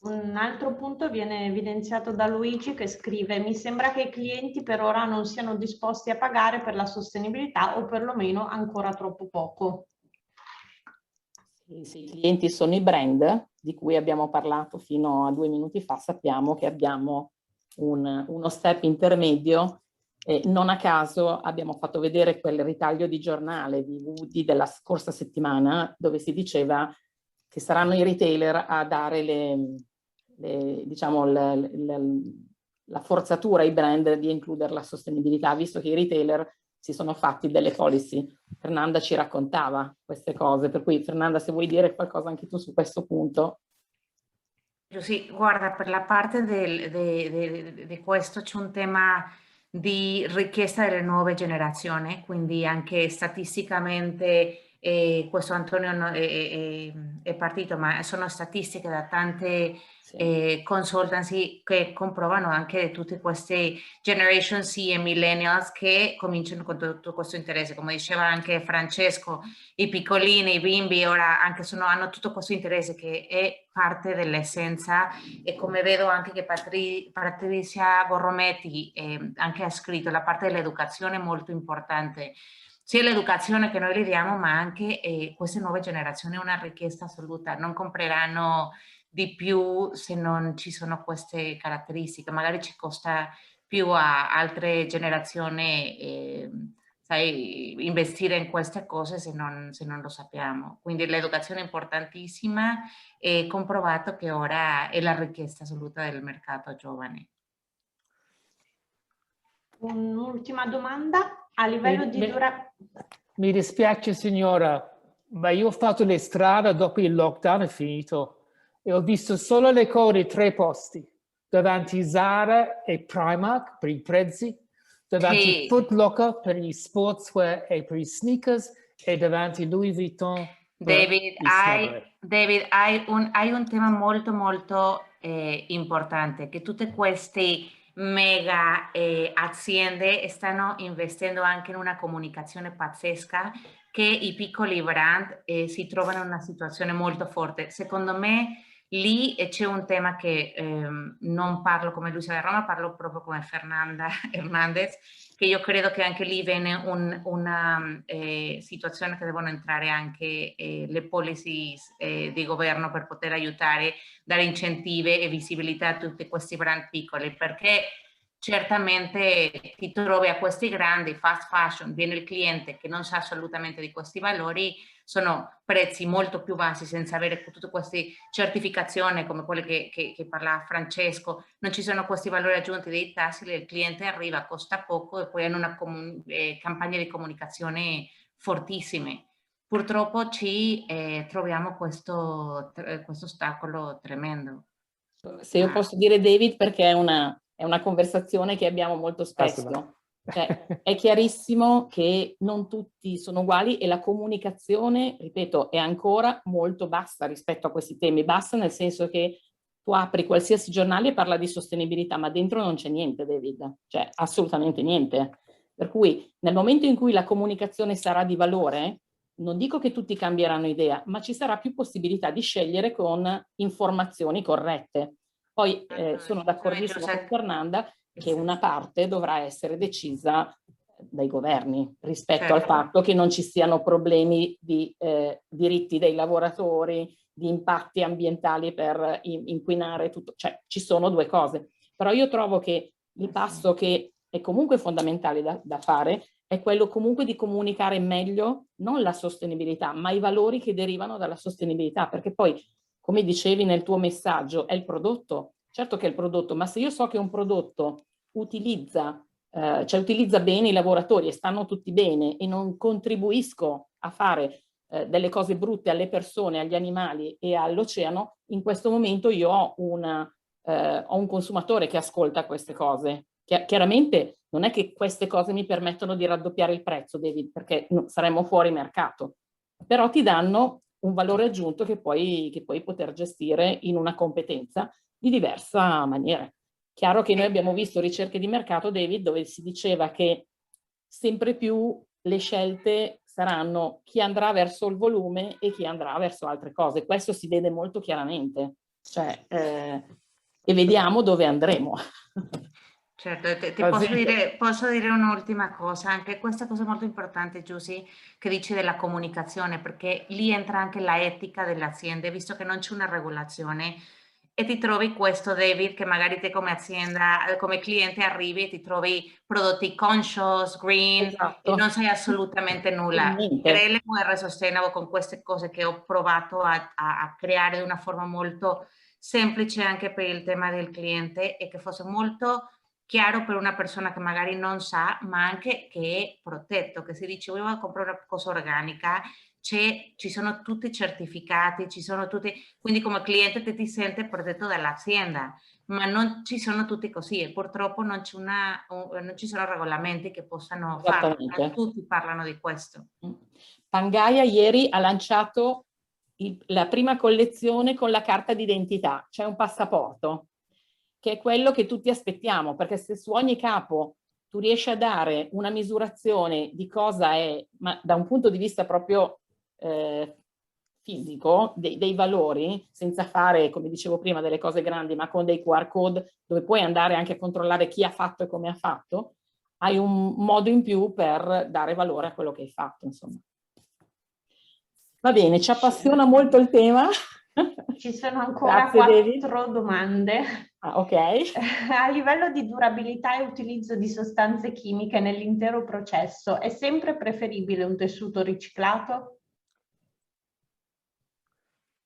Un altro punto viene evidenziato da Luigi, che scrive: mi sembra che i clienti per ora non siano disposti a pagare per la sostenibilità, o perlomeno ancora troppo poco. Sì, i clienti sono i brand di cui abbiamo parlato fino a 2 minuti fa. Sappiamo che abbiamo uno step intermedio, e non a caso abbiamo fatto vedere quel ritaglio di giornale di Woody della scorsa settimana, dove si diceva che saranno i retailer a dare diciamo, la forzatura ai brand di includere la sostenibilità, visto che i retailer si sono fatti delle policy. Fernanda ci raccontava queste cose, per cui Fernanda, se vuoi dire qualcosa anche tu su questo punto. Sì, guarda, per la parte di questo c'è un tema di richiesta delle nuove generazioni, quindi anche statisticamente, questo Antonio è partito, ma sono statistiche da tante consultancy che comprovano anche tutte queste Generation C e Millennials che cominciano con tutto questo interesse. Come diceva anche Francesco, i piccolini, i bimbi ora anche hanno tutto questo interesse che è parte dell'essenza, e come vedo anche che Patrizia Borrometti anche ha scritto, la parte dell'educazione è molto importante, sia l'educazione che noi le diamo, ma anche queste nuove generazioni è una richiesta assoluta, non compreranno di più se non ci sono queste caratteristiche, magari ci costa più a altre generazioni sai, investire in queste cose se non lo sappiamo. Quindi l'educazione è importantissima e comprovato che ora è la richiesta assoluta del mercato giovane. Un'ultima domanda, a livello di durata... Mi dispiace signora, ma io ho fatto le strade dopo il lockdown è finito e ho visto solo le code 3 posti, davanti Zara e Primark per i prezzi, davanti Foot Locker per gli sportswear e per i sneakers, e davanti Louis Vuitton per David, hai un tema molto molto importante, che tutte queste mega aziende stanno investendo anche in una comunicazione pazzesca, che i piccoli brand si trovano in una situazione molto forte. Secondo me lì c'è un tema che non parlo come Lucia da Roma, parlo proprio come Fernanda Hernandez, che io credo che anche lì viene una situazione che devono entrare anche le policies di governo per poter aiutare, dare incentivi e visibilità a tutti questi brand piccoli, perché certamente ti trovi a questi grandi fast fashion, viene il cliente che non sa assolutamente di questi valori, sono prezzi molto più bassi senza avere tutte queste certificazioni come quelle che parlava Francesco, non ci sono questi valori aggiunti dei tassi, il cliente arriva, costa poco e poi hanno una campagna di comunicazione fortissime. Purtroppo ci troviamo questo ostacolo tremendo. Se io posso dire, David, perché è una conversazione che abbiamo molto spesso. Cioè, è chiarissimo che non tutti sono uguali e la comunicazione, ripeto, è ancora molto bassa rispetto a questi temi. Bassa nel senso che tu apri qualsiasi giornale e parla di sostenibilità, ma dentro non c'è niente, David, cioè assolutamente niente. Per cui nel momento in cui la comunicazione sarà di valore, non dico che tutti cambieranno idea, ma ci sarà più possibilità di scegliere con informazioni corrette. Poi sono d'accordissimo con Fernanda che una parte dovrà essere decisa dai governi rispetto al fatto che non ci siano problemi di diritti dei lavoratori, di impatti ambientali per inquinare tutto, cioè ci sono due cose. Però io trovo che il passo che è comunque fondamentale da fare è quello comunque di comunicare meglio non la sostenibilità, ma i valori che derivano dalla sostenibilità, perché poi, come dicevi nel tuo messaggio, è il prodotto. Certo che è il prodotto, ma se io so che un prodotto utilizza bene i lavoratori e stanno tutti bene e non contribuisco a fare delle cose brutte alle persone, agli animali e all'oceano, in questo momento io ho un consumatore che ascolta queste cose. Chiaramente non è che queste cose mi permettono di raddoppiare il prezzo, David, perché saremmo fuori mercato, però ti danno un valore aggiunto che puoi poter gestire in una competenza di diversa maniera. Chiaro che noi abbiamo visto ricerche di mercato, David, dove si diceva che sempre più le scelte saranno chi andrà verso il volume e chi andrà verso altre cose. Questo si vede molto chiaramente, cioè, e vediamo dove andremo. Certo, posso dire un'ultima cosa, anche questa cosa molto importante, Giusy, che dici della comunicazione, perché lì entra anche la etica delle aziende, visto che non c'è una regolazione e ti trovi questo, David, che magari te come azienda, come cliente arrivi e ti trovi prodotti conscious, green, Esatto. e non sai assolutamente nulla. Per LQR Sustainable, con queste cose che ho provato a creare di una forma molto semplice anche per il tema del cliente e che fosse molto chiaro per una persona che magari non sa, ma anche che è protetto, che si dice volevo comprare una cosa organica, ci sono tutti i certificati, ci sono tutti, quindi come cliente ti sente protetto dall'azienda, ma non ci sono tutti così e purtroppo non ci sono regolamenti che possano farlo, tutti parlano di questo. Pangaia ieri ha lanciato la prima collezione con la carta d'identità, cioè un passaporto, che è quello che tutti aspettiamo, perché se su ogni capo tu riesci a dare una misurazione di cosa è, ma da un punto di vista proprio fisico, dei valori, senza fare, come dicevo prima, delle cose grandi, ma con dei QR code dove puoi andare anche a controllare chi ha fatto e come ha fatto, hai un modo in più per dare valore a quello che hai fatto, insomma. Va bene, ci appassiona molto il tema. Ci sono ancora 4 domande. Ah, ok. A livello di durabilità e utilizzo di sostanze chimiche nell'intero processo, è sempre preferibile un tessuto riciclato?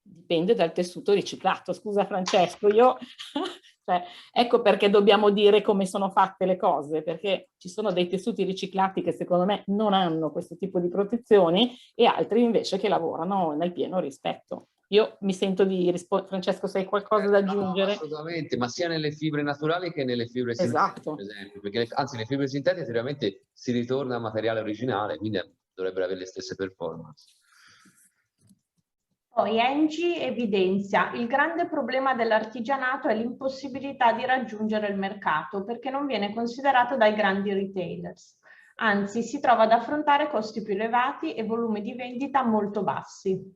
Dipende dal tessuto riciclato. Scusa Francesco, cioè, ecco perché dobbiamo dire come sono fatte le cose, perché ci sono dei tessuti riciclati che secondo me non hanno questo tipo di protezioni e altri invece che lavorano nel pieno rispetto. Io mi sento di rispondere. Francesco, se hai qualcosa da aggiungere? No, assolutamente, ma sia nelle fibre naturali che nelle fibre sintetiche, per esempio, perché anzi le fibre sintetiche sicuramente si ritorna al materiale originale, quindi dovrebbero avere le stesse performance. Poi Engie evidenzia il grande problema dell'artigianato è l'impossibilità di raggiungere il mercato perché non viene considerato dai grandi retailers. Anzi, si trova ad affrontare costi più elevati e volumi di vendita molto bassi.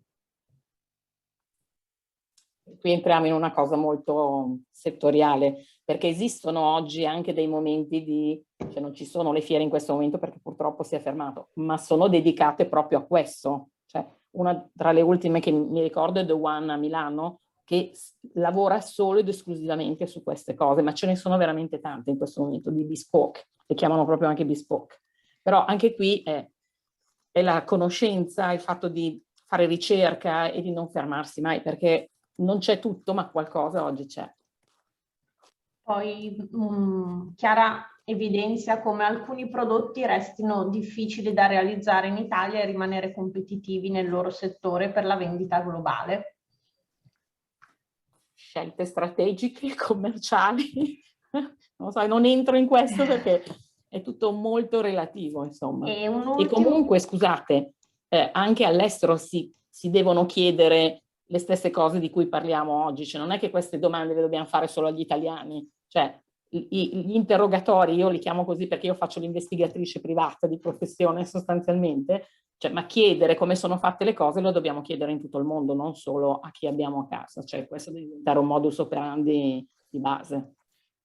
Qui entriamo in una cosa molto settoriale, perché esistono oggi anche dei momenti cioè non ci sono le fiere in questo momento perché purtroppo si è fermato, ma sono dedicate proprio a questo. Cioè, una tra le ultime che mi ricordo è The One a Milano, che lavora solo ed esclusivamente su queste cose, ma ce ne sono veramente tante in questo momento di bespoke, le chiamano proprio anche bespoke. Però anche qui è la conoscenza, il fatto di fare ricerca e di non fermarsi mai, perché non c'è tutto, ma qualcosa oggi c'è. Poi Chiara evidenzia come alcuni prodotti restino difficili da realizzare in Italia e rimanere competitivi nel loro settore per la vendita globale. Scelte strategiche, commerciali, non so, non entro in questo perché è tutto molto relativo, insomma. E comunque, scusate, anche all'estero si devono chiedere le stesse cose di cui parliamo oggi, cioè non è che queste domande le dobbiamo fare solo agli italiani, cioè gli interrogatori, io li chiamo così perché io faccio l'investigatrice privata di professione sostanzialmente, cioè, ma chiedere come sono fatte le cose lo dobbiamo chiedere in tutto il mondo, non solo a chi abbiamo a casa, cioè questo deve diventare un modus operandi di base.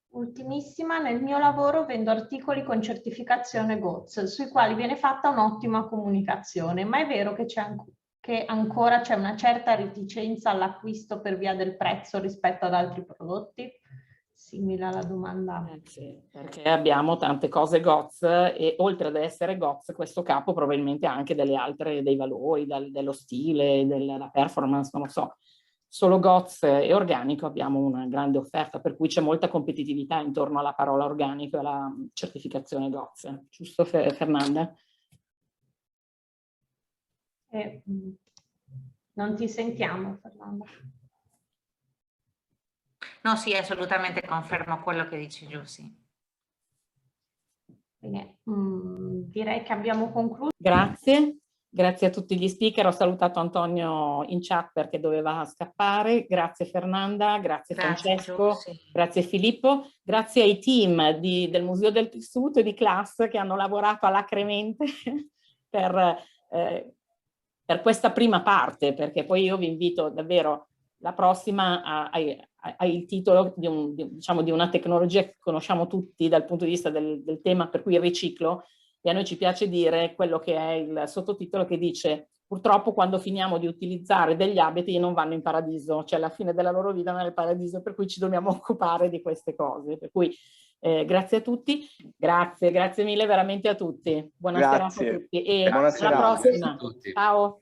Ultimissima, nel mio lavoro vendo articoli con certificazione GOTS, sui quali viene fatta un'ottima comunicazione, ma è vero che ancora c'è una certa reticenza all'acquisto per via del prezzo rispetto ad altri prodotti? Simile alla domanda. Sì, perché abbiamo tante cose GOTS e oltre ad essere GOTS questo capo probabilmente ha anche dei valori, dello stile, della performance, non lo so. Solo GOTS e organico abbiamo una grande offerta, per cui c'è molta competitività intorno alla parola organico e alla certificazione GOTS. Giusto Fernanda? Non ti sentiamo, Fernanda. No, sì, assolutamente confermo quello che dice Giusy. Bene, direi che abbiamo concluso. Grazie. Grazie a tutti gli speaker, ho salutato Antonio in chat perché doveva scappare, grazie Fernanda, grazie Francesco, grazie Filippo, grazie ai team del Museo del Tessuto e di Class che hanno lavorato alacremente per questa prima parte, perché poi io vi invito davvero la prossima ha il titolo di una tecnologia che conosciamo tutti dal punto di vista del tema, per cui il riciclo. E a noi ci piace dire quello che è il sottotitolo che dice: purtroppo quando finiamo di utilizzare degli abiti non vanno in paradiso, cioè alla fine della loro vita nel paradiso, per cui ci dobbiamo occupare di queste cose. Per cui grazie a tutti, grazie mille veramente a tutti. Buona serata a tutti e alla prossima. Ciao.